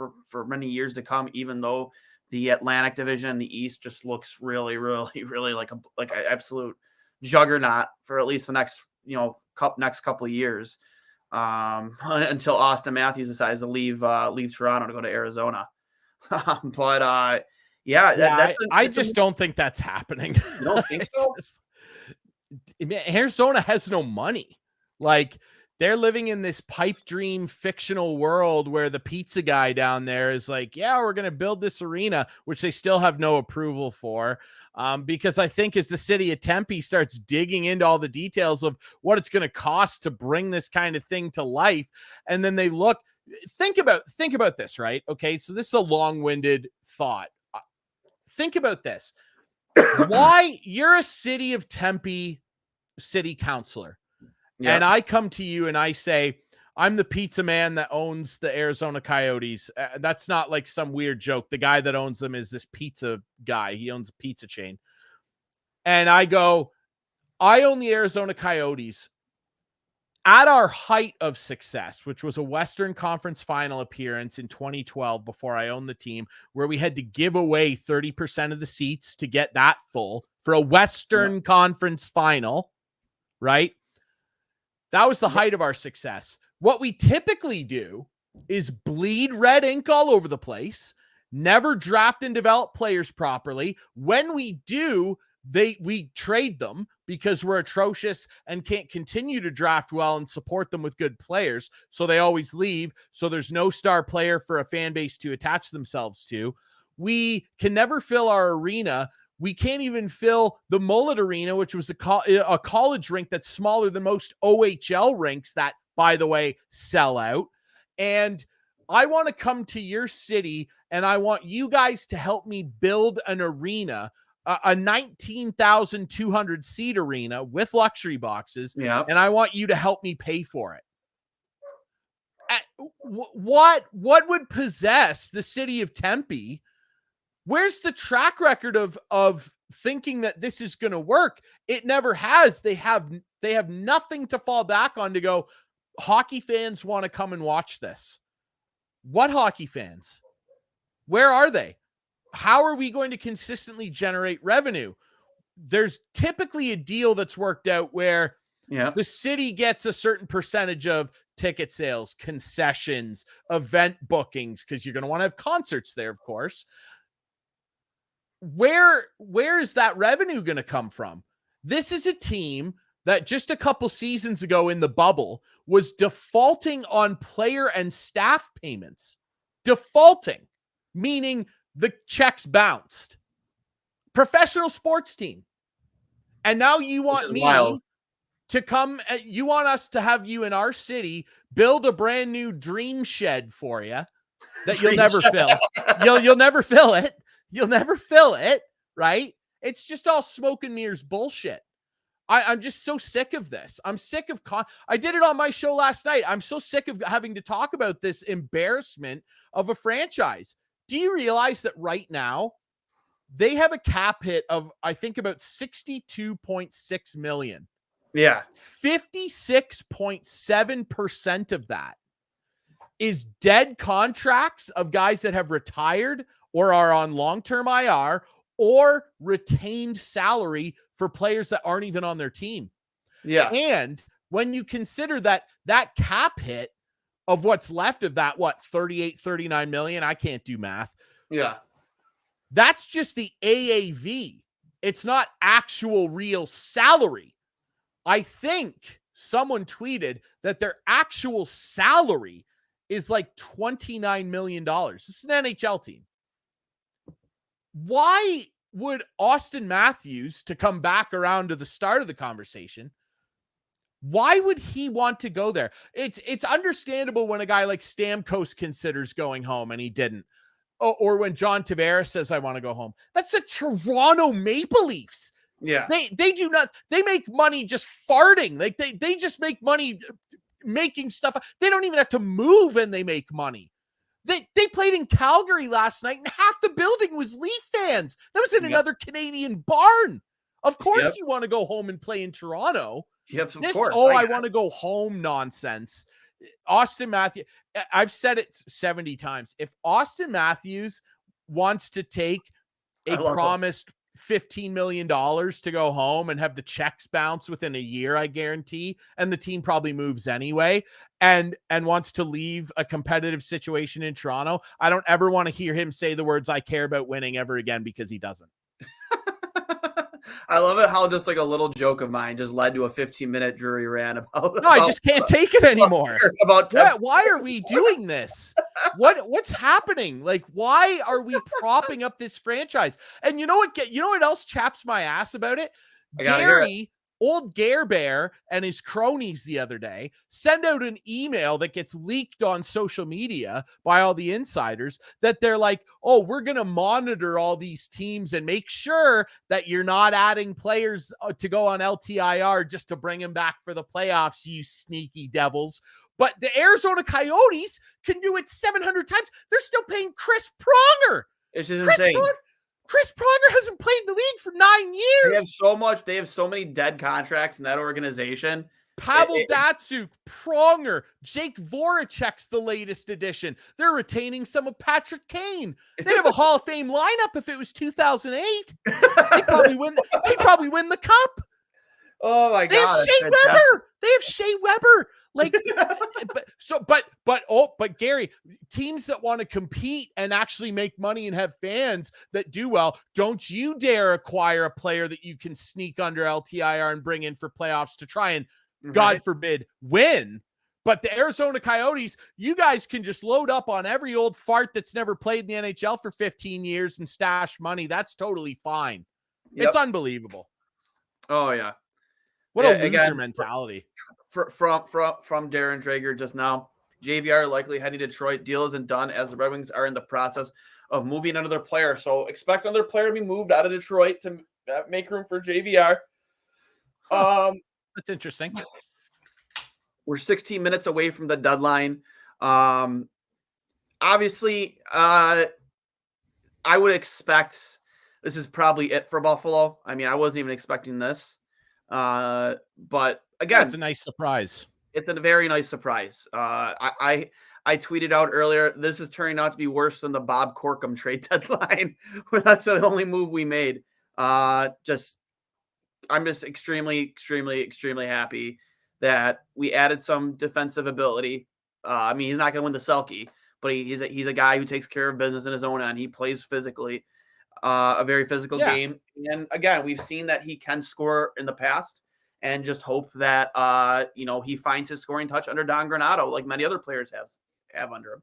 many years to come. Even though the Atlantic Division and the East just looks really, really, really like an absolute juggernaut for at least the next couple of years, until Austin Matthews decides to leave Toronto to go to Arizona. I just don't think that's happening. You don't think so? Arizona has no money. Like, they're living in this pipe dream fictional world where the pizza guy down there is like, yeah, we're going to build this arena, which they still have no approval for. Because I think as the city of Tempe starts digging into all the details of what it's going to cost to bring this kind of thing to life, and then they think about this, right? Okay, so this is a long-winded thought. Think about this. Why you're a city of Tempe city councilor, and I come to you and I say, I'm the pizza man that owns the Arizona Coyotes. That's not like some weird joke. The guy that owns them is this pizza guy. He owns a pizza chain. And I go, I own the Arizona Coyotes. At our height of success, which was a Western Conference final appearance in 2012 before I owned the team, where we had to give away 30% of the seats to get that full for a Western Conference final, right? That was the height of our success. What we typically do is bleed red ink all over the place, never draft and develop players properly. When we do, we trade them because we're atrocious and can't continue to draft well and support them with good players. So they always leave. So there's no star player for a fan base to attach themselves to. We can never fill our arena. We can't even fill the Mullet Arena, which was a college rink that's smaller than most OHL rinks that, by the way, sell out. And I want to come to your city and I want you guys to help me build an arena, a 19,200 seat arena with luxury boxes. Yeah. And I want you to help me pay for it. What would possess the city of Tempe? Where's the track record of thinking that this is going to work? It never has. They have nothing to fall back on to go, hockey fans want to come and watch this. What hockey fans? Where are they? How are we going to consistently generate revenue? There's typically a deal that's worked out where the city gets a certain percentage of ticket sales, concessions, event bookings, because you're going to want to have concerts there, of course. Where is that revenue going to come from? This is a team that just a couple seasons ago in the bubble was defaulting on player and staff payments. Defaulting, meaning the checks bounced. Professional sports team. And now you want me to come, you want us to have you in our city build a brand new dream shed for you that you'll never fill. You'll never fill it. You'll never fill it, right? It's just all smoke and mirrors bullshit. I'm just so sick of this. I'm sick of I did it on my show last night. I'm so sick of having to talk about this embarrassment of a franchise. Do you realize that right now they have a cap hit of, I think, about $62.6 million? Yeah. 56.7% of that is dead contracts of guys that have retired or are on long-term IR or retained salary for players that aren't even on their team. Yeah. And when you consider that cap hit of what's left of that, 38, 39 million, I can't do math. Yeah. That's just the AAV. It's not actual real salary. I think someone tweeted that their actual salary is like $29 million. This is an NHL team. Why would Austin Matthews, to come back around to the start of the conversation, why would he want to go there? It's understandable when a guy like Stamkos considers going home and he didn't. Or when John Tavares says, I want to go home. That's the Toronto Maple Leafs. Yeah. They do not, they make money just farting. Like they just make money making stuff. They don't even have to move and they make money. They played in Calgary last night and half the building was Leaf fans. That was in another Canadian barn. Of course you want to go home and play in Toronto. Yep, of This, course. I want to go home nonsense. Austin Matthews, I've said it 70 times. If Austin Matthews wants to take a promised $15 million to go home and have the checks bounce within a year, I guarantee, and the team probably moves anyway, and wants to leave a competitive situation in Toronto, I don't ever want to hear him say the words, I care about winning, ever again, because he doesn't. I love it how just like a little joke of mine just led to a 15-minute Drury rant about. No, I just can't take it anymore. Why are we doing this? What's happening? Like, why are we propping up this franchise? And you know what else chaps my ass about it? Gary, old Gare Bear, and his cronies the other day send out an email that gets leaked on social media by all the insiders that they're like, oh, we're going to monitor all these teams and make sure that you're not adding players to go on LTIR just to bring them back for the playoffs, you sneaky devils. But the Arizona Coyotes can do it 700 times. They're still paying Chris Pronger. It's just insane. Chris Pronger hasn't played in the league for 9 years. They have so many dead contracts in that organization. Pavel Datsyuk, Pronger, Jake Voracek's the latest addition. They're retaining some of Patrick Kane. They'd have a Hall of Fame lineup if it was 2008. They'd probably win the cup. Oh my God. They have Shea Weber. Like, but Gary, teams that want to compete and actually make money and have fans that do well, don't you dare acquire a player that you can sneak under LTIR and bring in for playoffs to try and, God forbid, win. But the Arizona Coyotes, you guys can just load up on every old fart that's never played in the NHL for 15 years and stash money. That's totally fine. Yep. It's unbelievable. Oh yeah. What a loser mentality. From Darren Drager just now, JVR likely heading to Detroit. Deal isn't done as the Red Wings are in the process of moving another player. So expect another player to be moved out of Detroit to make room for JVR. That's interesting. We're 16 minutes away from the deadline. Obviously, I would expect this is probably it for Buffalo. I mean, I wasn't even expecting this. But again, it's a nice surprise. It's a very nice surprise. I tweeted out earlier, this is turning out to be worse than the Bob Corkum trade deadline. That's the only move we made. I'm just extremely, extremely, extremely happy that we added some defensive ability. I mean, he's not going to win the Selke, but he's a guy who takes care of business in his own end. He plays physically. A very physical game. And again, we've seen that he can score in the past, and just hope that, he finds his scoring touch under Don Granato, like many other players have under him.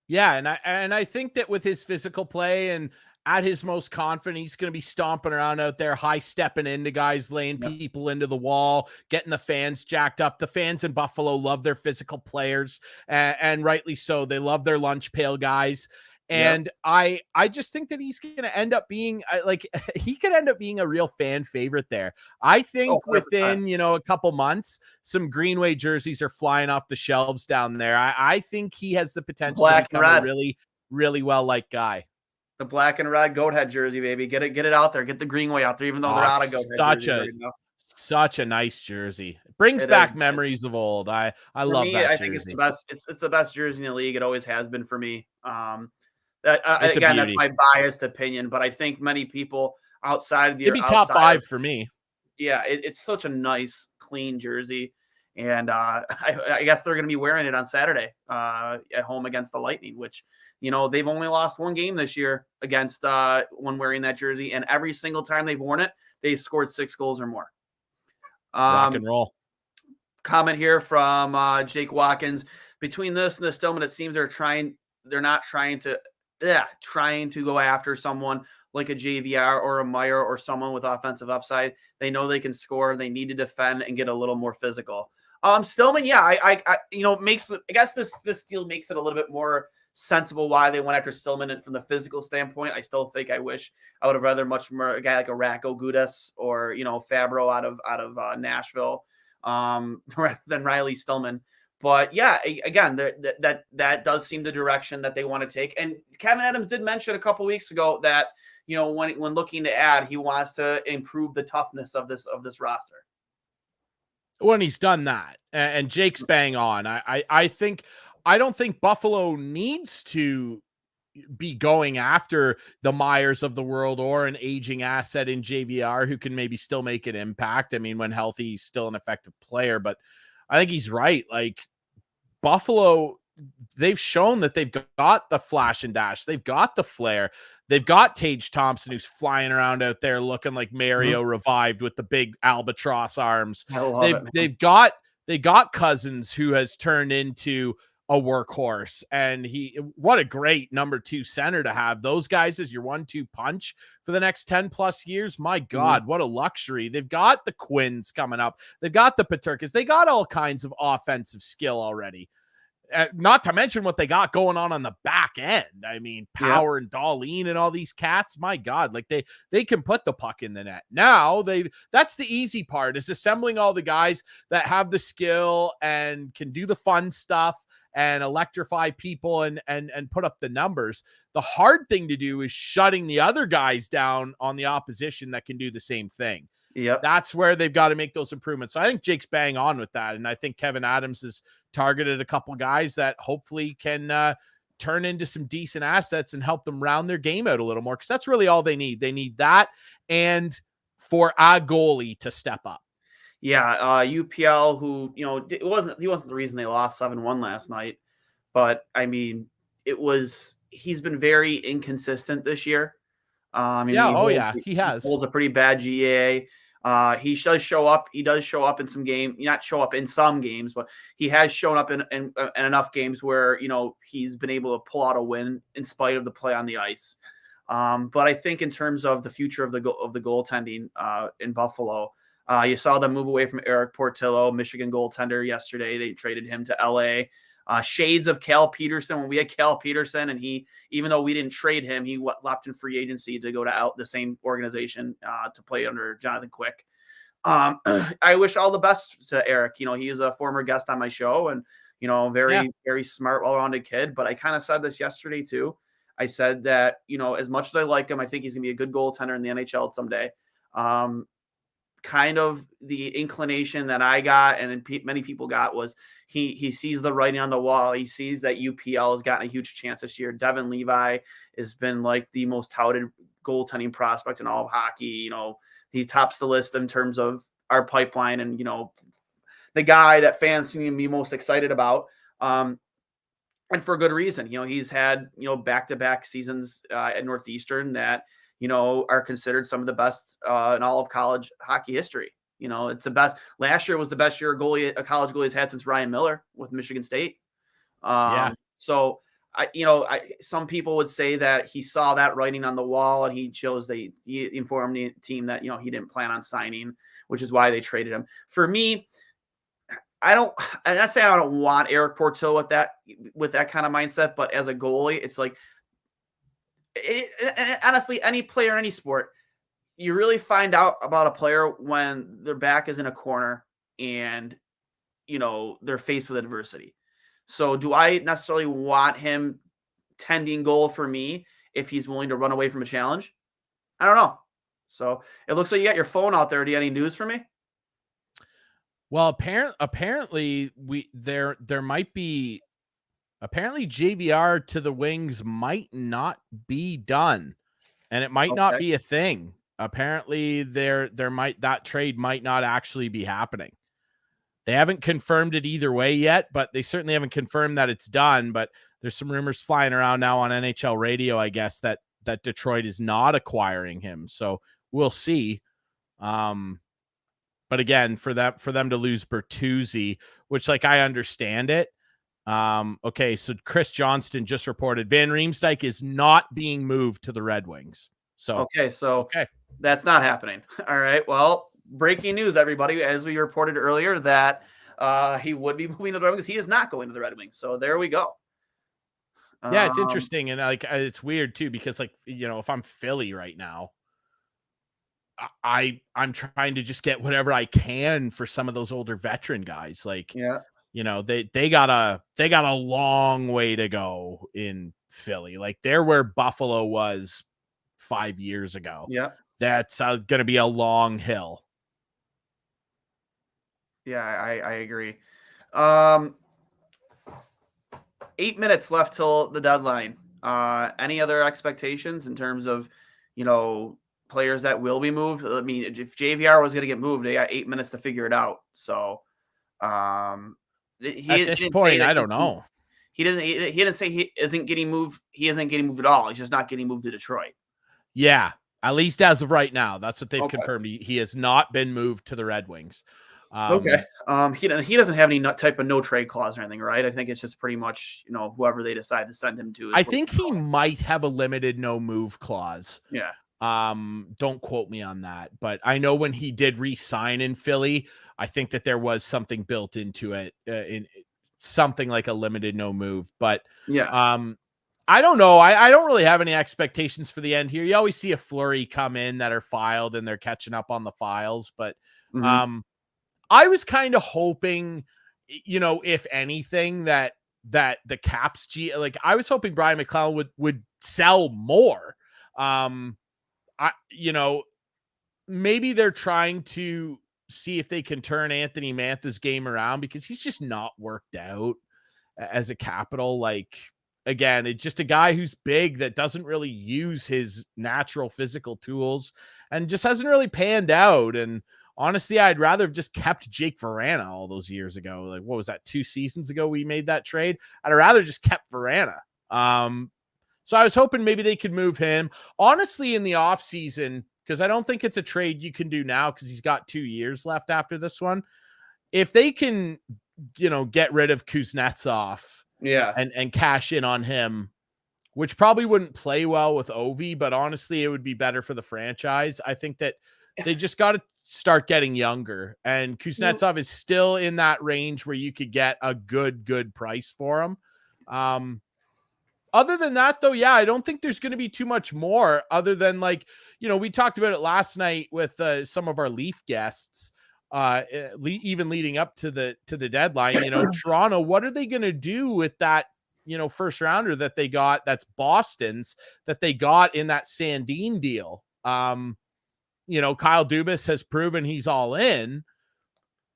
Yeah. And I think that with his physical play and at his most confident, he's going to be stomping around out there, high stepping into guys, laying people into the wall, getting the fans jacked up. The fans in Buffalo love their physical players, and rightly so. They love their lunch pail guys. And I just think that he's going to end up being he could end up being a real fan favorite there. I think within, a couple months, some Greenway jerseys are flying off the shelves down there. I think he has the potential to become a really, really well-liked guy. The black and red goat head jersey, baby. Get it out there. Get the Greenway out there, even though they're out of goat head jerseys right now. Such a nice jersey. It brings back memories of old. I love that jersey. I think it's the best. It's the best jersey in the league. It always has been for me. Again, that's my biased opinion, but I think many people outside of the it'd be top 5 for me. Yeah, it's such a nice, clean jersey, And I guess they're going to be wearing it on Saturday at home against the Lightning, which, they've only lost one game this year against when wearing that jersey. And every single time they've worn it, they scored 6 goals or more. Rock and roll. Comment here from Jake Watkins. Between this and the Stillman, it seems they're not trying to go after someone like a JVR or a Meyer or someone with offensive upside. They know they can score. They need to defend and get a little more physical. Stillman, yeah, I guess this deal makes it a little bit more sensible why they went after Stillman. And from the physical standpoint, I still think I wish I would have rather much more a guy like a Racco Gudas or Fabro out of Nashville rather than Riley Stillman. But yeah, again, that does seem the direction that they want to take. And Kevin Adams did mention a couple weeks ago that when looking to add, he wants to improve the toughness of this roster. When he's done that, and Jake's bang on, I don't think Buffalo needs to be going after the Myers of the world or an aging asset in JVR who can maybe still make an impact. I mean, when healthy, he's still an effective player, but I think he's right. Like Buffalo, they've shown that they've got the flash and dash. They've got the flair. They've got Tage Thompson, who's flying around out there looking like Mario revived with the big albatross arms. They got Cousins, who has turned into a workhorse, and what a great number 2 center to have. Those guys as your 1-2 punch for the next 10 plus years. My God, what a luxury. They've got the Quinns coming up. They've got the Paterkas. They got all kinds of offensive skill already. Not to mention what they got going on the back end. I mean, Power and Darlene and all these cats. My God, like they can put the puck in the net. Now that's the easy part, is assembling all the guys that have the skill and can do the fun stuff and electrify people and put up the numbers. The hard thing to do is shutting the other guys down on the opposition that can do the same thing. Yep. That's where they've got to make those improvements. So I think Jake's bang on with that. And I think Kevin Adams has targeted a couple guys that hopefully can turn into some decent assets and help them round their game out a little more. Cause that's really all they need. They need that. And for a goalie to step up. Yeah. UPL, who, he wasn't the reason they lost 7-1 last night, but I mean, he's been very inconsistent this year. He has. He holds a pretty bad GA. He does show up. He does show up in some games. Not show up in some games, but he has shown up in enough games where he's been able to pull out a win in spite of the play on the ice. But I think in terms of the future of the goaltending in Buffalo, you saw them move away from Eric Portillo, Michigan goaltender, yesterday. They traded him to LA. Shades of Cal Peterson. When we had Cal Peterson, and even though we didn't trade him, he left in free agency to go to the same organization to play under Jonathan Quick. I wish all the best to Eric. He is a former guest on my show, and very smart, well-rounded kid. But I kind of said this yesterday too. I said that as much as I like him, I think he's gonna be a good goaltender in the NHL someday. Kind of the inclination that I got and many people got was he sees the writing on the wall. He sees that UPL has gotten a huge chance this year. Devin Levi has been like the most touted goaltending prospect in all of hockey. He tops the list in terms of our pipeline and, the guy that fans seem to be most excited about. And for good reason. He's had, back-to-back seasons at Northeastern that, are considered some of the best in all of college hockey history. It's the best. Last year was the best year a college goalie has had since Ryan Miller with Michigan State. So some people would say that he saw that writing on the wall and he informed the team that, he didn't plan on signing, which is why they traded him. For me, I'm not saying I don't want Eric Portillo with that kind of mindset, but as a goalie, it's like, honestly, any player in any sport, you really find out about a player when their back is in a corner and, they're faced with adversity. So do I necessarily want him tending goal for me if he's willing to run away from a challenge? I don't know. So it looks like you got your phone out there. Do you have any news for me? Well, apparently there might be. Apparently JVR to the Wings might not be done, and it might not be a thing. Apparently that trade might not actually be happening. They haven't confirmed it either way yet, but they certainly haven't confirmed that it's done. But there's some rumors flying around now on NHL radio, I guess, that Detroit is not acquiring him. So we'll see. But again, for them to lose Bertuzzi, which, like, I understand it. Okay, so Chris Johnston just reported Van Riemsdyk is not being moved to the Red Wings. So okay, that's not happening. All right, well, breaking news, everybody, as we reported earlier that he would be moving to the Red Wings. He is not going to the Red Wings. So there we go. Yeah, it's interesting, and like it's weird too, because, like, you know, if I'm Philly right now, I'm trying to just get whatever I can for some of those older veteran guys. Like, yeah, you know, they got a long way to go in Philly. Like, they're where Buffalo was 5 years ago. yeah, That's going to be a long hill. yeah, I agree. 8 minutes left till the deadline. Any other expectations in terms of, you know, players that will be moved? I mean, if JVR was going to get moved, they got 8 minutes to figure it out. So, At this point, I don't know. He didn't say he isn't getting moved. He isn't getting moved at all. He's just not getting moved to Detroit. Yeah, at least as of right now, that's what they've confirmed. He has not been moved to the Red Wings. Okay. He doesn't have any type of no trade clause or anything, right? I think it's just pretty much, you know, whoever they decide to send him to. I think he might have a limited no move clause. Yeah. Don't quote me on that, but I know when he did re-sign in Philly, I think that there was something built into it, in something like a limited no move. But yeah, I don't know. I don't really have any expectations for the end here. You always see a flurry come in that are filed and they're catching up on the files, but I was kind of hoping, you know, if anything, that the Caps like, I was hoping Brian McClellan would sell more. You know, maybe they're trying to see if they can turn Anthony Mantha's game around, because he's just not worked out as a Capital. Like, again, it's just a guy who's big that doesn't really use his natural physical tools and just hasn't really panned out. And honestly, I'd rather have just kept Jake Verana all those years ago. Like, what was that, 2 seasons ago we made that trade? I'd rather just kept Verana. So I was hoping maybe they could move him. Honestly, in the offseason, because I don't think it's a trade you can do now because he's got 2 years left after this one. If they can, you know, get rid of Kuznetsov, and cash in on him, which probably wouldn't play well with Ovi, but honestly, it would be better for the franchise. I think that they just got to start getting younger, and Kuznetsov is still in that range where you could get a good price for him. Other than that, though, yeah, I don't think there's going to be too much more other than, like, you know, we talked about it last night with some of our Leaf guests, even leading up to the deadline. You know, Toronto, what are they going to do with that, you know, first rounder that they got? That's Boston's, that they got in that Sandin deal. You know, Kyle Dubas has proven he's all in.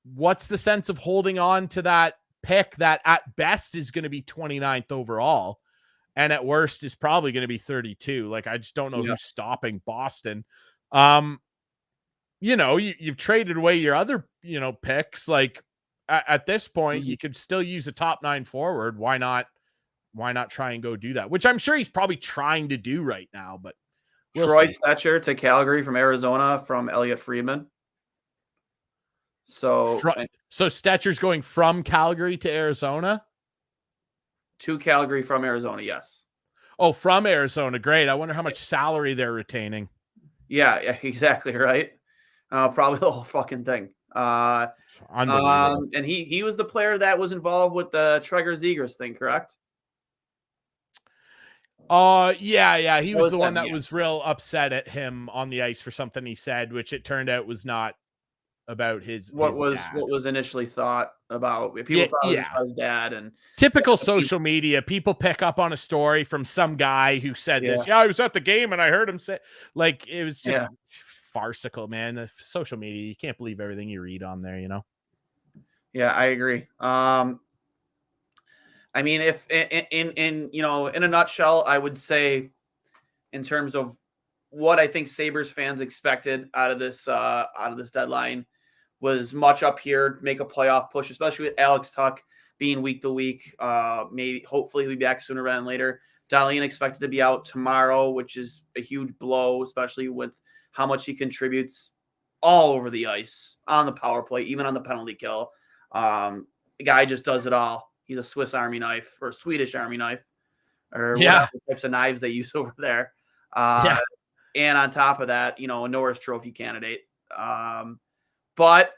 What's the sense of holding on to that pick that at best is going to be 29th overall? And at worst is probably going to be 32. Like, I just don't know who's stopping Boston. You know, you've traded away your other, you know, picks. Like, at this point, you could still use a top 9 forward. Why not try and go do that? Which I'm sure he's probably trying to do right now, but Troy Fletcher to Calgary from Arizona from Elliot Friedman. So Stetcher's going from Calgary to Arizona? To Calgary from Arizona, yes. Oh, from Arizona. Great. I wonder how much salary they're retaining. Yeah, exactly, right? Probably the whole fucking thing. Unbelievable. And he was the player that was involved with the Traeger Zegers thing, correct? Yeah. He was the one that was real upset at him on the ice for something he said, which it turned out was not about his what dad. was initially thought about. People thought it was his dad. And typical social media, people pick up on a story from some guy who said this. Yeah, I was at the game and I heard him say, like, it was just farcical, man. The social media, you can't believe everything you read on there, you know? Yeah, I agree. I mean, if in you know, in a nutshell, I would say, in terms of what I think Sabres fans expected out of this deadline, was much up here, make a playoff push, especially with Alex Tuck being week to week. Maybe, hopefully, he'll be back sooner rather than later. Dahlin expected to be out tomorrow, which is a huge blow, especially with how much he contributes all over the ice, on the power play, even on the penalty kill. The guy just does it all. He's a Swiss Army knife or Swedish Army knife or whatever types of knives they use over there. And on top of that, a Norris Trophy candidate. But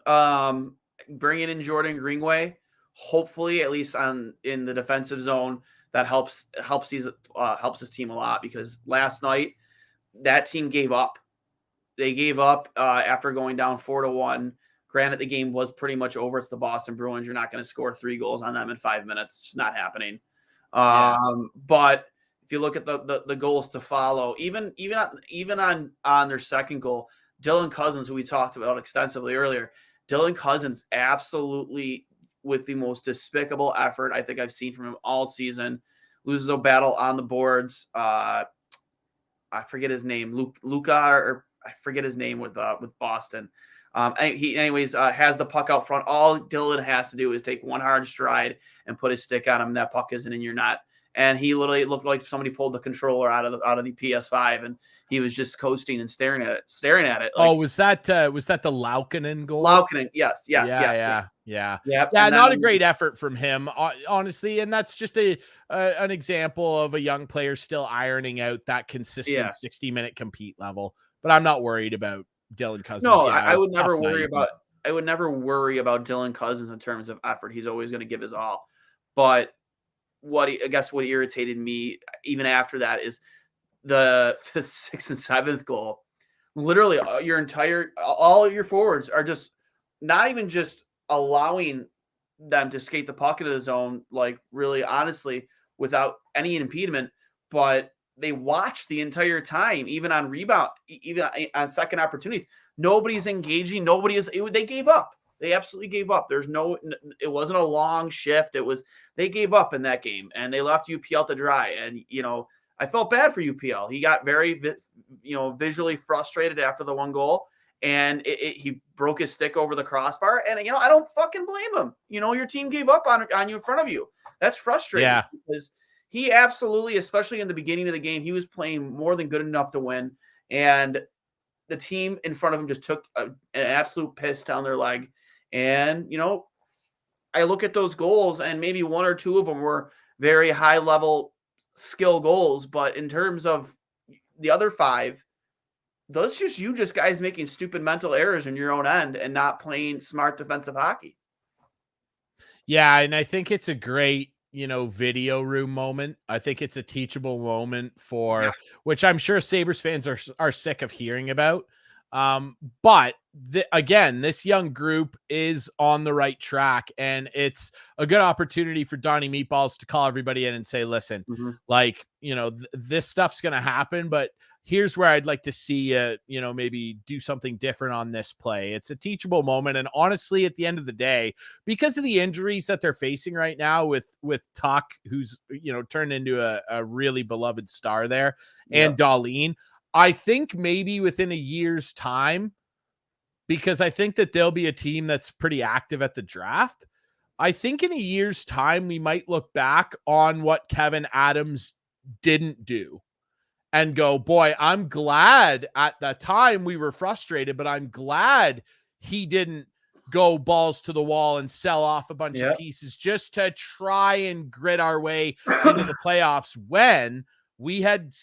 bringing in Jordan Greenway, hopefully, at least in the defensive zone, that helps his team a lot, because last night that team gave up. They gave up after going down 4-1. Granted, the game was pretty much over. It's the Boston Bruins. You're not going to score 3 goals on them in 5 minutes. It's just not happening. But if you look at the goals to follow, even on their second goal, Dylan Cousins, who we talked about extensively earlier, Dylan Cousins absolutely, with the most despicable effort I think I've seen from him all season, loses a battle on the boards. I forget his name, Luca, or I forget his name with Boston. He has the puck out front. All Dylan has to do is take one hard stride and put his stick on him. And that puck isn't in your net. And he literally looked like somebody pulled the controller out of the PS5, and he was just coasting and staring at it. Like, was that the Laukkanen goal? Laukkanen, yes. Yeah. Yep. Not a great effort from him, honestly. And that's just an example of a young player still ironing out that consistent 60-minute compete level. But I'm not worried about Dylan Cousins. No, I would never worry about. I would never worry about Dylan Cousins in terms of effort. He's always going to give his all. But what irritated me even after that is the 6th and 7th goal. Literally, all of your forwards are just not even just allowing them to skate the puck into the zone, like, really honestly, without any impediment, but they watch the entire time, even on rebound, even on second opportunities. Nobody's engaging. They gave up. They absolutely gave up. It wasn't a long shift. They gave up in that game, and they left UPL to dry. And, I felt bad for UPL. He got very, visually frustrated after the 1 goal, and he broke his stick over the crossbar. And, I don't fucking blame him. Your team gave up on you in front of you. That's frustrating because he absolutely, especially in the beginning of the game, he was playing more than good enough to win. And the team in front of him just took an absolute piss down their leg. And, I look at those goals, and maybe 1 or 2 of them were very high level skill goals. But in terms of the other 5, those just guys making stupid mental errors in your own end and not playing smart defensive hockey. Yeah. And I think it's a great, video room moment. I think it's a teachable moment which I'm sure Sabres fans are sick of hearing about. But again, this young group is on the right track, and it's a good opportunity for Donnie Meatballs to call everybody in and say, listen, this stuff's going to happen, but here's where I'd like to see maybe do something different on this play. It's a teachable moment. And honestly, at the end of the day, because of the injuries that they're facing right now with Tuck, who's, turned into a really beloved star there, and Dahlin, I think maybe within a year's time, because I think that there'll be a team that's pretty active at the draft. I think in a year's time, we might look back on what Kevin Adams didn't do and go, boy, I'm glad at that time we were frustrated, but I'm glad he didn't go balls to the wall and sell off a bunch of pieces just to try and grit our way into the playoffs when we had,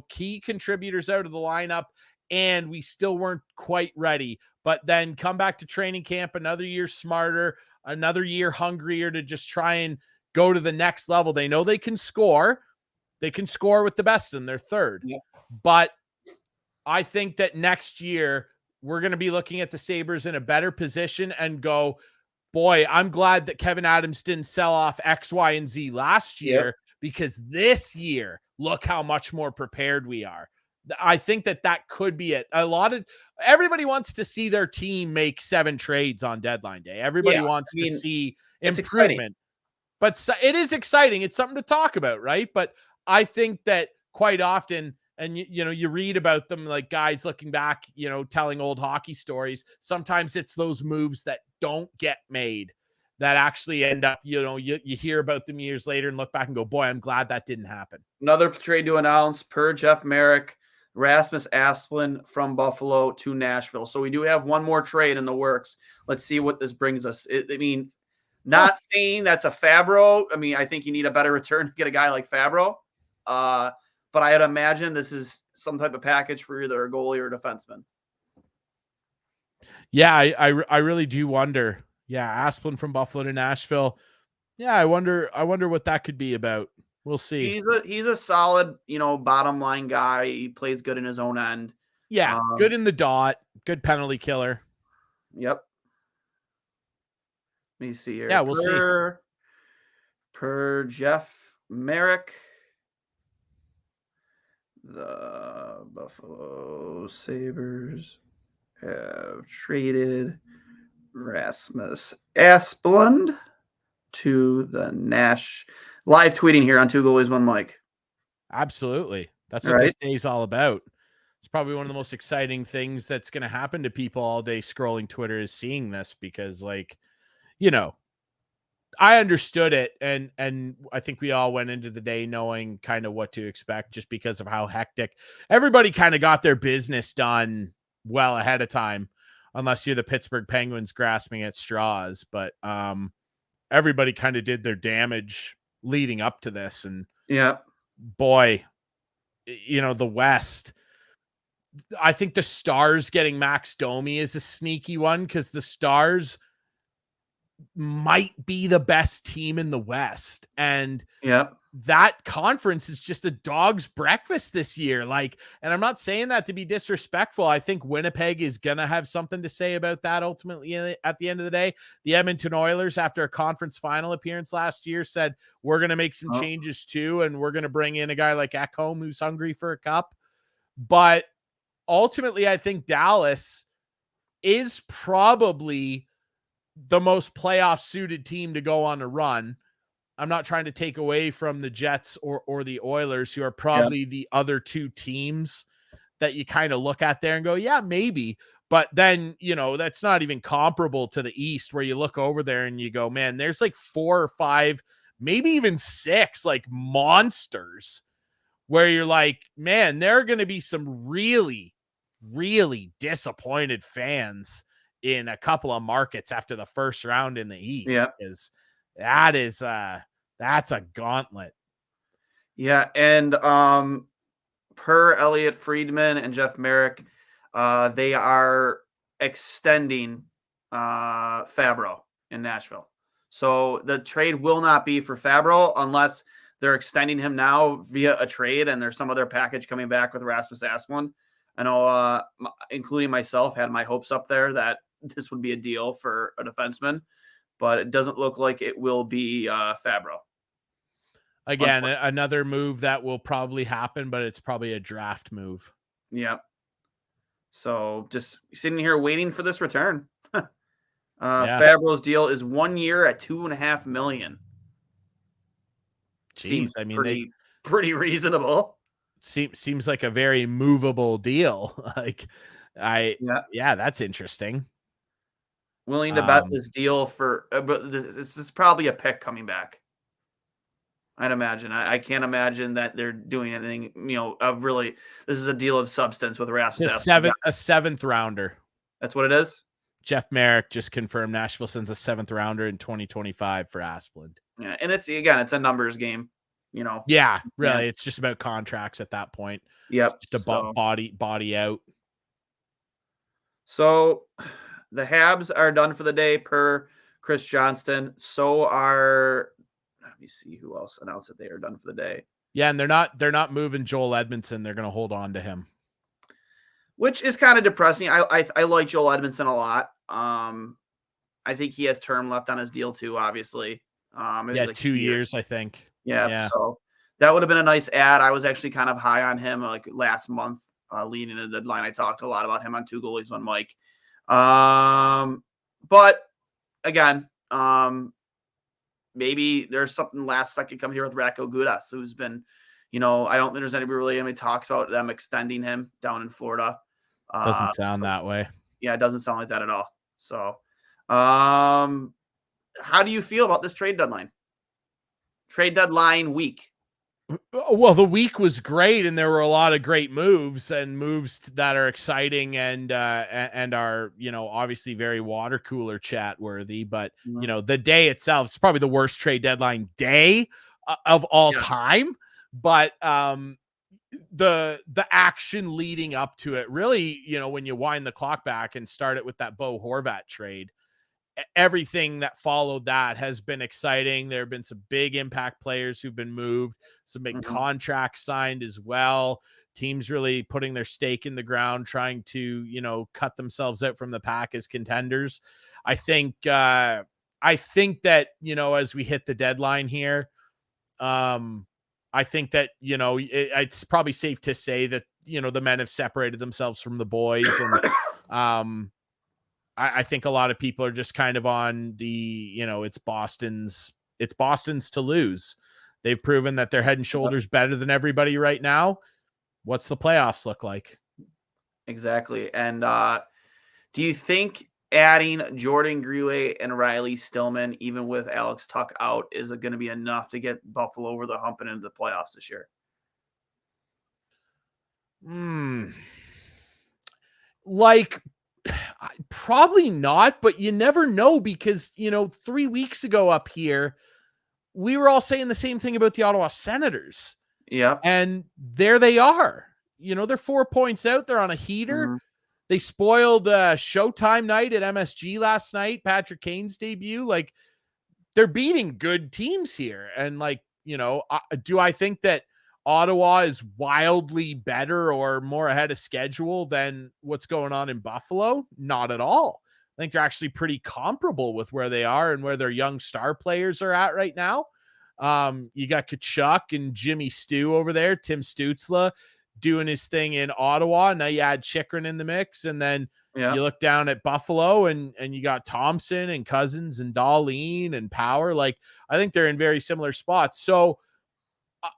key contributors out of the lineup and we still weren't quite ready. But then come back to training camp, another year smarter, another year hungrier to just try and go to the next level. They know they can score. They can score with the best in their third. Yeah. But I think that next year we're going to be looking at the Sabres in a better position and go, boy, I'm glad that Kevin Adams didn't sell off X, Y, and Z last year because this year, look how much more prepared we are. I think that could be it. Everybody wants to see their team make 7 trades on deadline day. Everybody wants to see improvement. Exciting. But it is exciting. It's something to talk about, right? But I think that quite often, and you read about them, like guys looking back, telling old hockey stories. Sometimes it's those moves that don't get made that actually end up, you hear about them years later and look back and go, boy, I'm glad that didn't happen. Another trade to announce per Jeff Merrick, Rasmus Asplund from Buffalo to Nashville. So we do have one more trade in the works. Let's see what this brings us. Not saying that's a Fabro. I mean, I think you need a better return to get a guy like Fabro. But I'd imagine this is some type of package for either a goalie or a defenseman. Yeah, I really do wonder. Yeah, Asplund from Buffalo to Nashville. Yeah, I wonder what that could be about. We'll see. He's a solid, bottom line guy. He plays good in his own end. Yeah, good in the dot, good penalty killer. Yep. Let me see here. Yeah, we'll see. Per Jeff Merrick, the Buffalo Sabres have traded Rasmus Asplund to the Nash. Live tweeting here on Two Goalies, One Mic. Absolutely. That's what this day is all about. It's probably one of the most exciting things that's going to happen to people all day scrolling Twitter is seeing this, because I understood it. And I think we all went into the day knowing kind of what to expect, just because of how hectic everybody kind of got their business done well ahead of time, unless you're the Pittsburgh Penguins grasping at straws. But everybody kind of did their damage leading up to this. And boy, the West, I think the Stars getting Max Domi is a sneaky one, because the Stars might be the best team in the West. And that conference is just a dog's breakfast this year. And I'm not saying that to be disrespectful. I think Winnipeg is going to have something to say about that ultimately at the end of the day. The Edmonton Oilers, after a conference final appearance last year, said, we're going to make some changes too. And we're going to bring in a guy like Ekholm who's hungry for a cup. But ultimately, I think Dallas is probably the most playoff suited team to go on a run. I'm not trying to take away from the Jets or the Oilers, who are probably the other two teams that you kind of look at there and go, yeah, maybe. But then, that's not even comparable to the East, where you look over there and you go, man, there's like 4 or 5, maybe even 6 like monsters, where you're like, man, there are going to be some really, really disappointed fans in a couple of markets after the first round in the East. Is that's a gauntlet. Yeah. And per Elliot Friedman and Jeff Merrick, they are extending Fabro in Nashville. So the trade will not be for Fabro unless they're extending him now via a trade and there's some other package coming back with Rasmus Asplund. I know, including myself, had my hopes up there that this would be a deal for a defenseman, but it doesn't look like it will be Fabro. Again, another move that will probably happen, but it's probably a draft move. Yep. So just sitting here waiting for this return. Fabro's deal is 1 year at $2.5 million. Jeez, Seems pretty reasonable. Seems like a very movable deal. That's interesting. Willing to bet this deal for, but this is probably a pick coming back. I'd imagine. I can't imagine that they're doing anything, of really. This is a deal of substance with Rasmus. A 7th rounder. That's what it is. Jeff Merrick just confirmed Nashville sends a 7th rounder in 2025 for Asplund. Yeah, and it's a numbers game. Yeah, really, it's just about contracts at that point. Yep, just a body out. So the Habs are done for the day per Chris Johnston. So are, let me see who else announced that they are done for the day. Yeah, and they're not moving Joel Edmondson. They're going to hold on to him, which is kind of depressing. I like Joel Edmondson a lot. I think he has term left on his deal too. Obviously, like 2 years, I think. Yeah, so that would have been a nice ad. I was actually kind of high on him like last month, leading to the deadline. I talked a lot about him on Two Goalies, One Mic. But again, maybe there's something last second coming here with Radko Gudas, who's been, I don't think there's any talks about them extending him down in Florida. Doesn't sound that way. Yeah, it doesn't sound like that at all. So, how do you feel about this trade deadline? Trade deadline week. Well, the week was great, and there were a lot of great moves and moves that are exciting and are, obviously very water cooler chat worthy. But the day itself is probably the worst trade deadline day of all time. But the action leading up to it, really, when you wind the clock back and start it with that Bo Horvat trade, everything that followed that has been exciting. There have been some big impact players who've been moved, some big contracts signed as well. Teams really putting their stake in the ground, trying to, cut themselves out from the pack as contenders. I think that, as we hit the deadline here, I think that, it's probably safe to say that, the men have separated themselves from the boys. And, I think a lot of people are just kind of on the, it's Boston's to lose. They've proven that they're head and shoulders better than everybody right now. What's the playoffs look like? Exactly. And do you think adding Jordan Greenway and Riley Stillman, even with Alex Tuck out, is it going to be enough to get Buffalo over the hump and into the playoffs this year? Probably not, but you never know, because 3 weeks ago up here, we were all saying the same thing about the Ottawa Senators. Yeah. And there they are. They're 4 points out. They're on a heater. They spoiled Showtime night at MSG last night, Patrick Kane's debut. Like, they're beating good teams here. And do I think that Ottawa is wildly better or more ahead of schedule than what's going on in Buffalo? Not at all. I think they're actually pretty comparable with where they are and where their young star players are at right now. You got Kachuk and Jimmy Stu over there, Tim Stützle doing his thing in Ottawa. Now you add Chychrun in the mix, and then you look down at Buffalo and you got Thompson and Cousins and Dahlin and Power. Like, I think they're in very similar spots. So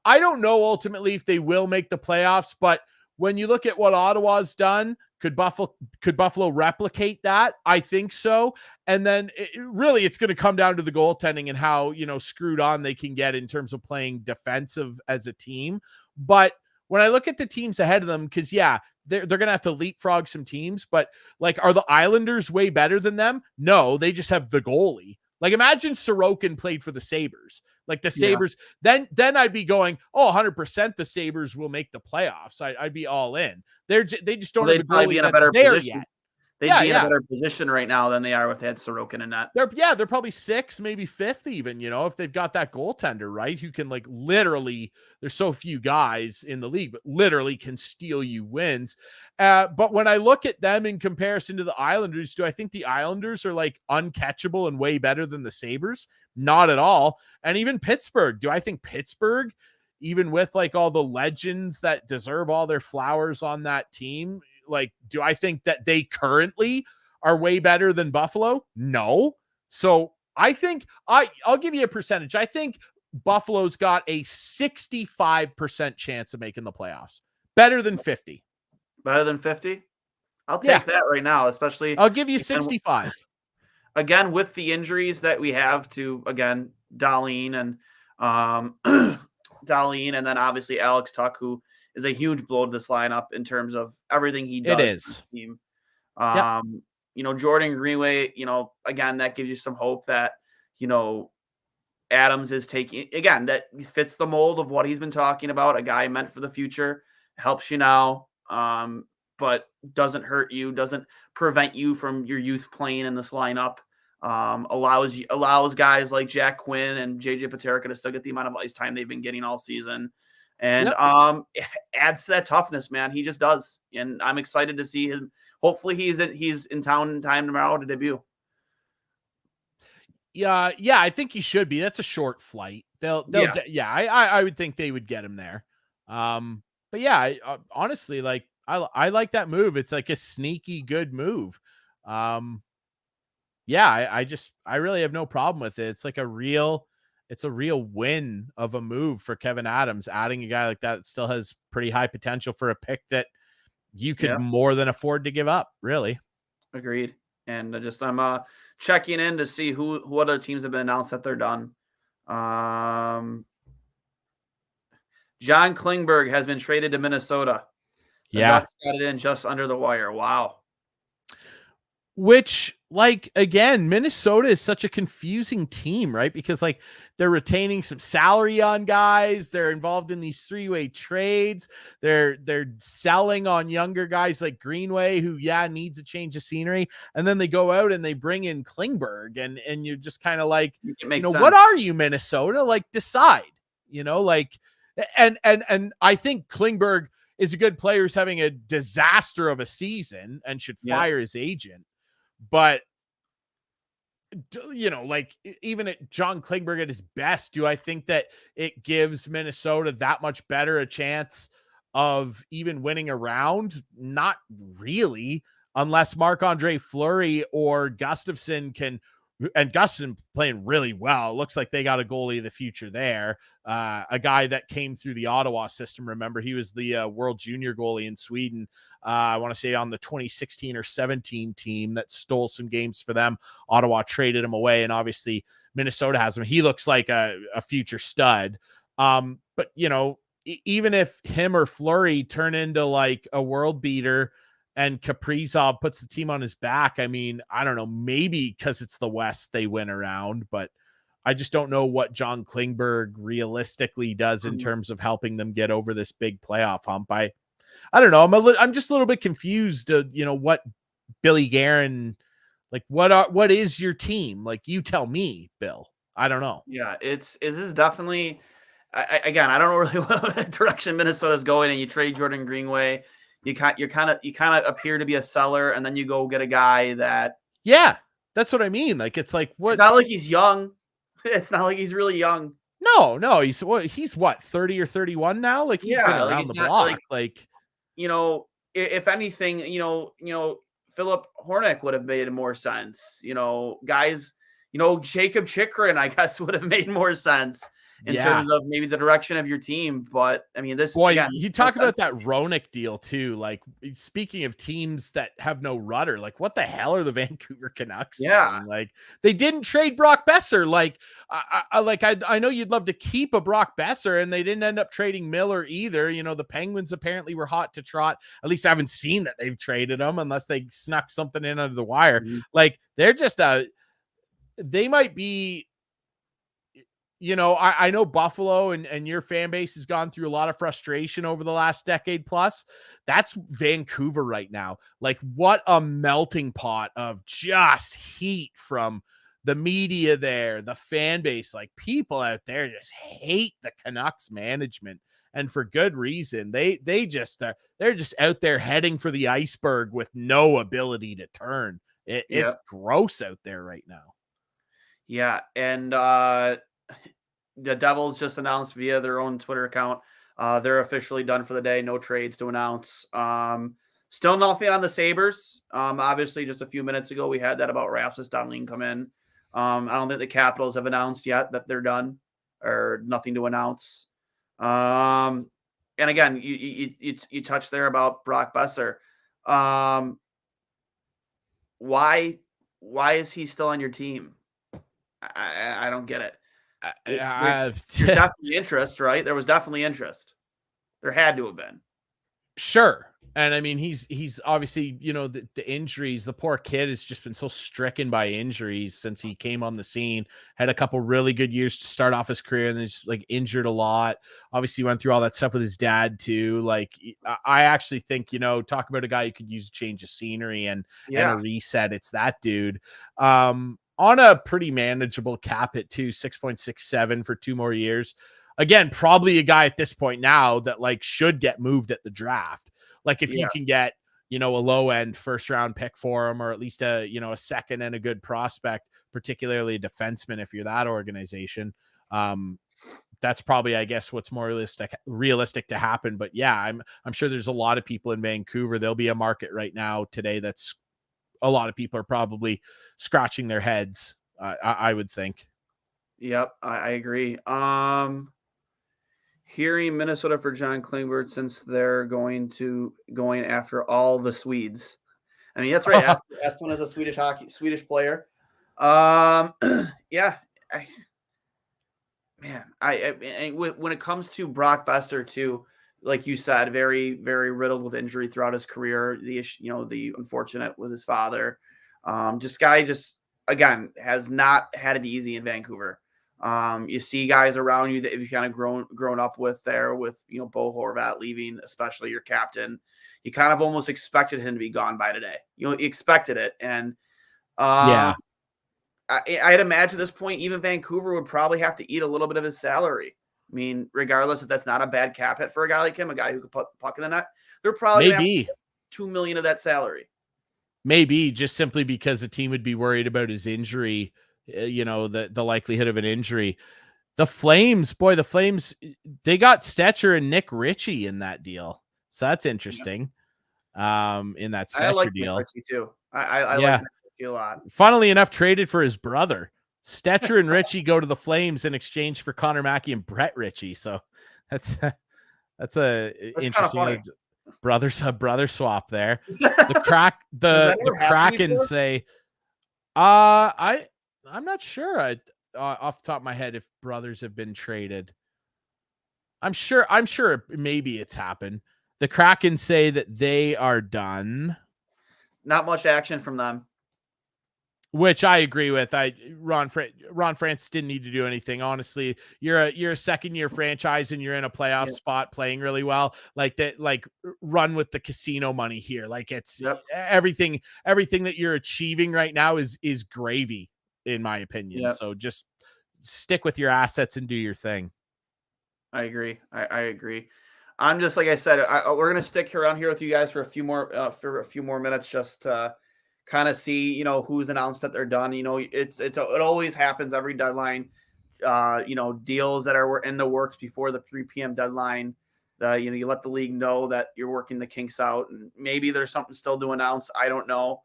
I don't know ultimately if they will make the playoffs, but when you look at what Ottawa's done, could Buffalo replicate that? I think so. And then it's going to come down to the goaltending and how, screwed on they can get in terms of playing defensive as a team. But when I look at the teams ahead of them, because they're going to have to leapfrog some teams, but are the Islanders way better than them? No, they just have the goalie. Like, imagine Sorokin played for the Sabres. Like, the Sabres, then I'd be going, 100% the Sabres will make the playoffs. I'd be all in. They just don't have a goalie in a better there position yet. They'd be in a better position right now than they are with Ed Sorokin and that. They're probably 6th, maybe 5th even, if they've got that goaltender, right? Who can literally, there's so few guys in the league, but literally can steal you wins. But when I look at them in comparison to the Islanders, do I think the Islanders are uncatchable and way better than the Sabres? Not at all. And even Pittsburgh, do I think Pittsburgh, even with all the legends that deserve all their flowers on that team, do I think that they currently are way better than Buffalo? No. So I think I'll give you a percentage. I think Buffalo's got a 65% chance of making the playoffs. Better than 50. Better than 50? I'll take that right now, especially. I'll give you 65. Again, with the injuries that we have to, Dahlin and then obviously Alex Tuck, who is a huge blow to this lineup in terms of everything he does. It is. Team. Jordan Greenway, again, that gives you some hope that, Adams is taking, again, that fits the mold of what he's been talking about. A guy meant for the future, helps you now, but doesn't hurt you, doesn't prevent you from your youth playing in this lineup. Allows guys like Jack Quinn and JJ Paterka to still get the amount of ice time they've been getting all season. And adds to that toughness, man. He just does. And I'm excited to see him. Hopefully he's in town in time tomorrow to debut. Yeah, I think he should be. That's a short flight. I would think they would get him there. But honestly, I like that move. It's a sneaky good move. I really have no problem with it. It's a real it's a real win of a move for Kevin Adams. Adding a guy like that still has pretty high potential for a pick that you could more than afford to give up, really. Agreed. And I'm checking in to see who other teams have been announced that they're done. John Klingberg has been traded to Minnesota. The Ducks got it in just under the wire. Wow. Which, like, again, Minnesota is such a confusing team, right? Because, like, they're retaining some salary on guys. They're involved in these three-way trades. They're selling on younger guys like Greenway, who, needs a change of scenery. And then they go out and they bring in Klingberg. And you're just kind of like, what are you, Minnesota? Like, decide, like, and I think Klingberg is a good player who's having a disaster of a season and should fire his agent. But, like, even at John Klingberg at his best, do I think that it gives Minnesota that much better a chance of even winning a round? Not really, unless Marc-Andre Fleury or Gustafsson and Gustafsson playing really well. It looks like they got a goalie of the future there. A guy that came through the Ottawa system. Remember, he was the World Junior goalie in Sweden. I want to say on the 2016 or 17 team that stole some games for them. Ottawa traded him away, and obviously Minnesota has him. He looks like a future stud. But, even if him or Fleury turn into like a world beater and Kaprizov puts the team on his back, I mean, I don't know, maybe because it's the West they win around, but I just don't know what John Klingberg realistically does in terms of helping them get over this big playoff hump. I don't know. I'm just a little bit confused. What Billy Guerin, like, what is your team? Like, you tell me, Bill. I don't know. Yeah, this is definitely. Again, I don't know really what direction Minnesota's going, and you trade Jordan Greenway. You kind of appear to be a seller, and then you go get a guy that. Yeah, that's what I mean. Like, it's like what? It's not like he's young. It's not like he's really young. No, he's what, 30 or 31 now? Like, he's been around the block. Like, if anything, Philip Hornick would have made more sense. Guys, Jacob Chikrin, I guess, would have made more sense in terms of maybe the direction of your team. But I mean, you talk about that Roenick deal too. Like, speaking of teams that have no rudder, like, what the hell are the Vancouver Canucks doing? Like, they didn't trade Brock Besser. Like, I know you'd love to keep a Brock Besser, and they didn't end up trading Miller either. The Penguins apparently were hot to trot. At least I haven't seen that they've traded them unless they snuck something in under the wire. Mm-hmm. Like, they're just they might be. I know Buffalo and your fan base has gone through a lot of frustration over the last decade plus. That's Vancouver right now. Like, what a melting pot of just heat from the media there, the fan base. Like, people out there just hate the Canucks management, and for good reason. They're just out there heading for the iceberg with no ability to turn. It's gross out there right now. Yeah, and the Devils just announced via their own Twitter account they're officially done for the day. No trades to announce. Still nothing on the Sabres. Obviously, just a few minutes ago we had that about Rasmus Dahlin come in. I don't think the Capitals have announced yet that they're done, or nothing to announce. And again, you touched there about Brock Besser. Why is he still on your team? I don't get it. There's definitely interest, right? There was definitely interest. There had to have been. Sure. And I mean, he's obviously, the injuries, the poor kid has just been so stricken by injuries since he came on the scene, had a couple really good years to start off his career, and then just like injured a lot. Obviously went through all that stuff with his dad too. Like, I actually think, talk about a guy who could use a change of scenery and a reset. It's that dude. On a pretty manageable cap hit too, 6.67 for 2 more years. Again, probably a guy at this point now that like should get moved at the draft. Like, if you can get, a low end first round pick for him, or at least a second and a good prospect, particularly a defenseman, if you're that organization, that's probably, I guess, what's more realistic to happen. But yeah, I'm sure there's a lot of people in Vancouver. There'll be a market right now today that's a lot of people are probably scratching their heads. I would think. Yep, I agree. Hearing Minnesota for John Klingberg since they're going after all the Swedes. I mean, that's right. Asplund is a Swedish player. Yeah, when it comes to Brock Besser too, like you said, very, very riddled with injury throughout his career. The unfortunate with his father. Just again has not had it easy in Vancouver. You see guys around you that you've kind of grown up with there, with Bo Horvat leaving, especially your captain. You kind of almost expected him to be gone by today. You expected it, and Yeah. I'd imagine at this point, even Vancouver would probably have to eat a little bit of his salary. I mean, regardless if that's not a bad cap hit for a guy like him, a guy who could put the puck in the net, they're probably going to have $2 million of that salary. Maybe just simply because the team would be worried about his injury, the likelihood of an injury. The Flames, they got Stetcher and Nick Ritchie in that deal. So that's interesting. In that Stetcher deal. Nick Ritchie too. I like Nick Ritchie a lot. Funnily enough, traded for his brother. Stetcher and Ritchie go to the Flames in exchange for Connor Mackey and Brett Ritchie. So that's interesting. Brother swap there. The Kraken say, I'm not sure. Off the top of my head, if brothers have been traded, I'm sure maybe it's happened. The Kraken say that they are done. Not much action from them. Which I agree with. Ron France didn't need to do anything. Honestly, you're a second year franchise and you're in a playoff spot playing really well. Like that, run with the casino money here. Like it's everything that you're achieving right now is gravy, in my opinion. Yep. So just stick with your assets and do your thing. I agree. I agree. I'm just, like I said, we're gonna stick around here with you guys for a few more minutes, just kind of see, who's announced that they're done. It always happens every deadline. Deals that are in the works before the 3 p.m. deadline. You let the league know that you're working the kinks out, and maybe there's something still to announce. I don't know.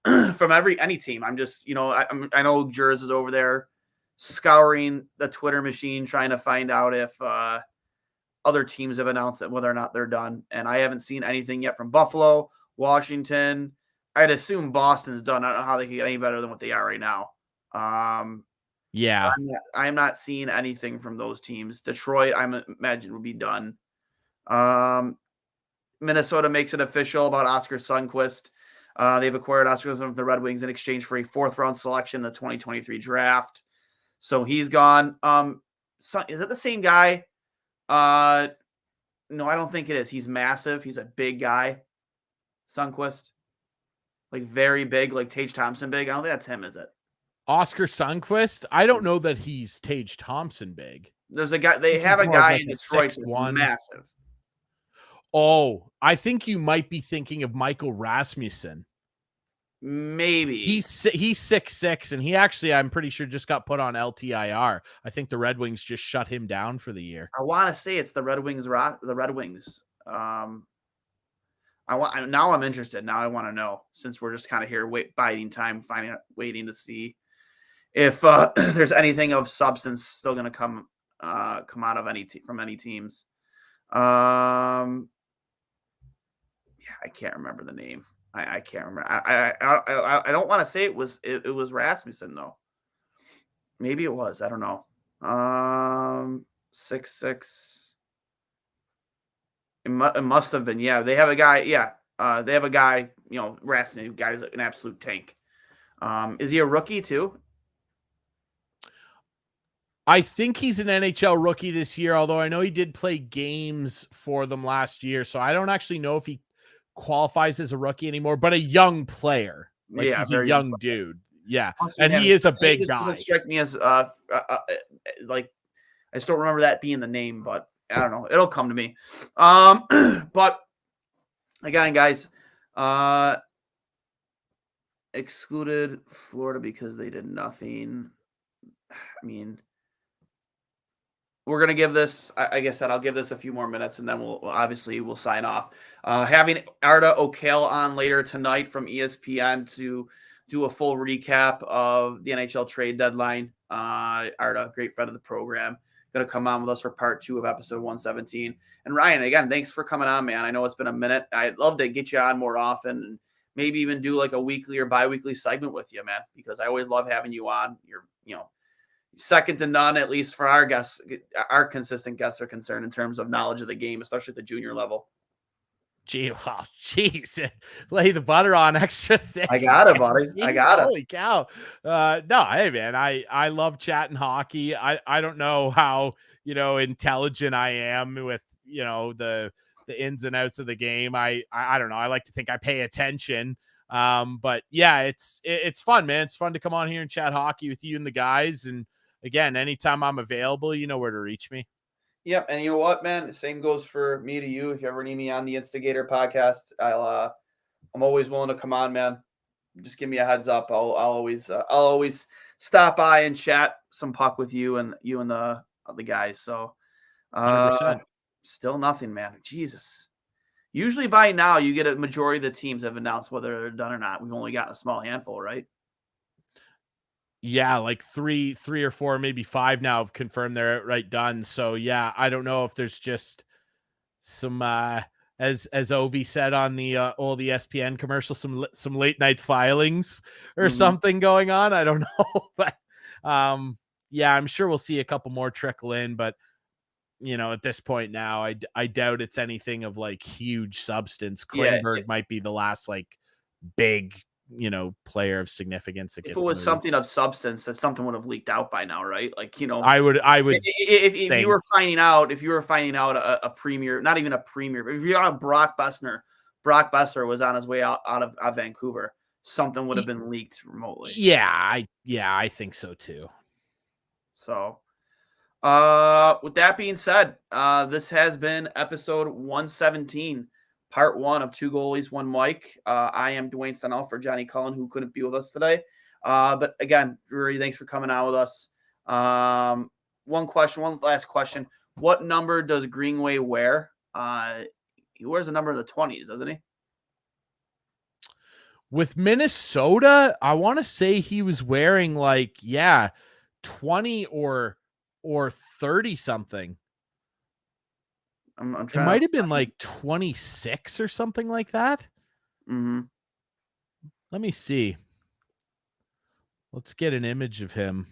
From any team, I'm just, I know Jers is over there scouring the Twitter machine trying to find out if other teams have announced that whether or not they're done, and I haven't seen anything yet from Buffalo, Washington. I'd assume Boston's done. I don't know how they can get any better than what they are right now. Yeah. I'm not seeing anything from those teams. Detroit, I imagine, will be done. Minnesota makes it official about Oscar Sundqvist. They've acquired Oscar Sundqvist from the Red Wings in exchange for a 4th-round selection in the 2023 draft. So he's gone. Is it the same guy? No, I don't think it is. He's massive. He's a big guy. Sundqvist. Like very big, like Tage Thompson big. I don't think that's him, is it? Oscar Sundqvist? I don't know that he's Tage Thompson big. There's a guy. They have a guy in Detroit that's massive. Oh, I think you might be thinking of Michael Rasmussen. Maybe. He's 6'6", and he actually, I'm pretty sure, just got put on LTIR. I think the Red Wings just shut him down for the year. I want to say it's the Red Wings. Now I'm interested. Now I want to know, since we're just kind of here biding time, waiting to see if there's anything of substance still going to come out of from any teams. Yeah, I can't remember the name. I can't remember. I don't want to say it was Rasmussen though. Maybe it was. I don't know. 6'6". It must have been. Yeah, they have a guy. Yeah, they have a guy. Rasmussen, guy's an absolute tank. Is he a rookie too? I think he's an NHL rookie this year, although I know he did play games for them last year, so I don't actually know if he qualifies as a rookie anymore, but a young player. He's a young dude. Yeah. And he is a big guy. Doesn't strike me as I just don't remember that being the name, but I don't know. It'll come to me. But again, guys, excluded Florida because they did nothing. I mean, we're going to give this, like I said, I'll give this a few more minutes and then we'll sign off. Having Arda O'Kale on later tonight from ESPN to do a full recap of the NHL Trade Deadline. Arda, great friend of the program, going to come on with us for part 2 of episode 117. And Ryan, again, thanks for coming on, man. I know it's been a minute. I'd love to get you on more often and maybe even do like a weekly or bi-weekly segment with you, man, because I always love having you on. You're, second to none, at least for our guests, our consistent guests are concerned in terms of knowledge of the game, especially at the junior level. Jeez, lay the butter on extra thing. I got it, buddy. I got it. Holy cow. No, hey man, I love chatting hockey. I don't know how, intelligent I am with, the ins and outs of the game. I don't know. I like to think I pay attention. But yeah, it's fun, man. It's fun to come on here and chat hockey with you and the guys. And again, anytime I'm available, you know where to reach me. Yep, and you know what, man? The same goes for me to you. If you ever need me on the Instigator podcast, I'm always willing to come on, man. Just give me a heads up. I'll always stop by and chat some puck with you and the guys. So, 100%. Still nothing, man. Jesus. Usually by now you get a majority of the teams have announced whether they're done or not. We've only gotten a small handful, right? Yeah, like three or four, maybe 5 now have confirmed they're outright done. So yeah, I don't know if there's just some as Ovi said on the old ESPN commercial, some late night filings or something going on. I don't know, but yeah, I'm sure we'll see a couple more trickle in, but at this point now, I doubt it's anything of like huge substance. Klingberg might be the last like big player of significance that if gets it was moved. something of substance, that something would have leaked out by now, right? Like, I would if you were finding out a premier, not even a premier, but if you're on a Brock Besser was on his way out of Vancouver, something would have been leaked remotely. Yeah, I think so too. So with that being said, this has been episode 117. Part 1 of 2 Goalies, 1 Mike. I am Duane Stenell for Johnny Cullen, who couldn't be with us today. But again, Drury, thanks for coming out with us. One last question. What number does Greenway wear? He wears a number in the 20s, doesn't he? With Minnesota, I want to say he was wearing 20 or 30 something. I'm trying. It might have been like 26 or something like that. Mm-hmm. Let me see. Let's get an image of him.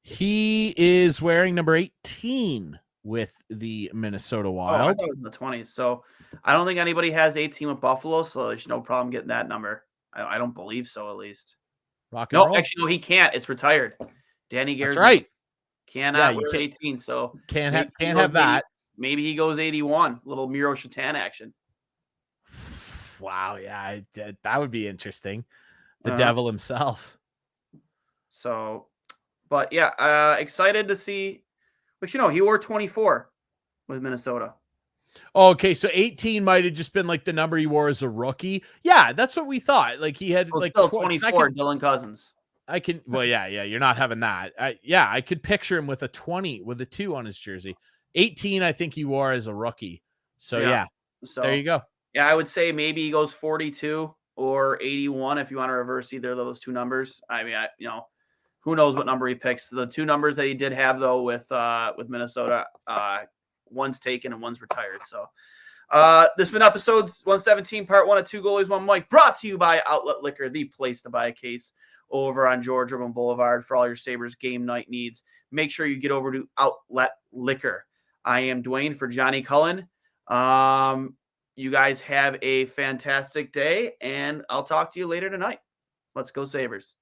He is wearing number 18 with the Minnesota Wild. Oh, I thought it was in the 20s. So I don't think anybody has 18 with Buffalo, so there's no problem getting that number. I don't believe so, at least. Roll. Actually, no, he can't. It's retired. Danny Gare. That's right. Cannot wear 18. So can't have that. Maybe he goes 81. Little Miro Shatan action. Wow. Yeah, that would be interesting. The devil himself. So, but yeah, excited to see. But he wore 24 with Minnesota. Okay, so 18 might have just been like the number he wore as a rookie. Yeah, that's what we thought. Like he had still 24. Dylan Cousins. You're not having that. I could picture him with a 20 with a 2 on his jersey. 18, I think he wore as a rookie. So yeah. So there you go. Yeah, I would say maybe he goes 42 or 81 if you want to reverse either of those 2 numbers. I mean, who knows what number he picks. The 2 numbers that he did have though with Minnesota, one's taken and one's retired. So this has been episode 117, part 1 of 2 Goalies, 1 Mike, brought to you by Outlet Liquor, the place to buy a case over on George Urban Boulevard for all your Sabres game night needs. Make sure you get over to Outlet Liquor. I am Duane for Johnny Cullen. You guys have a fantastic day, and I'll talk to you later tonight. Let's go Sabres.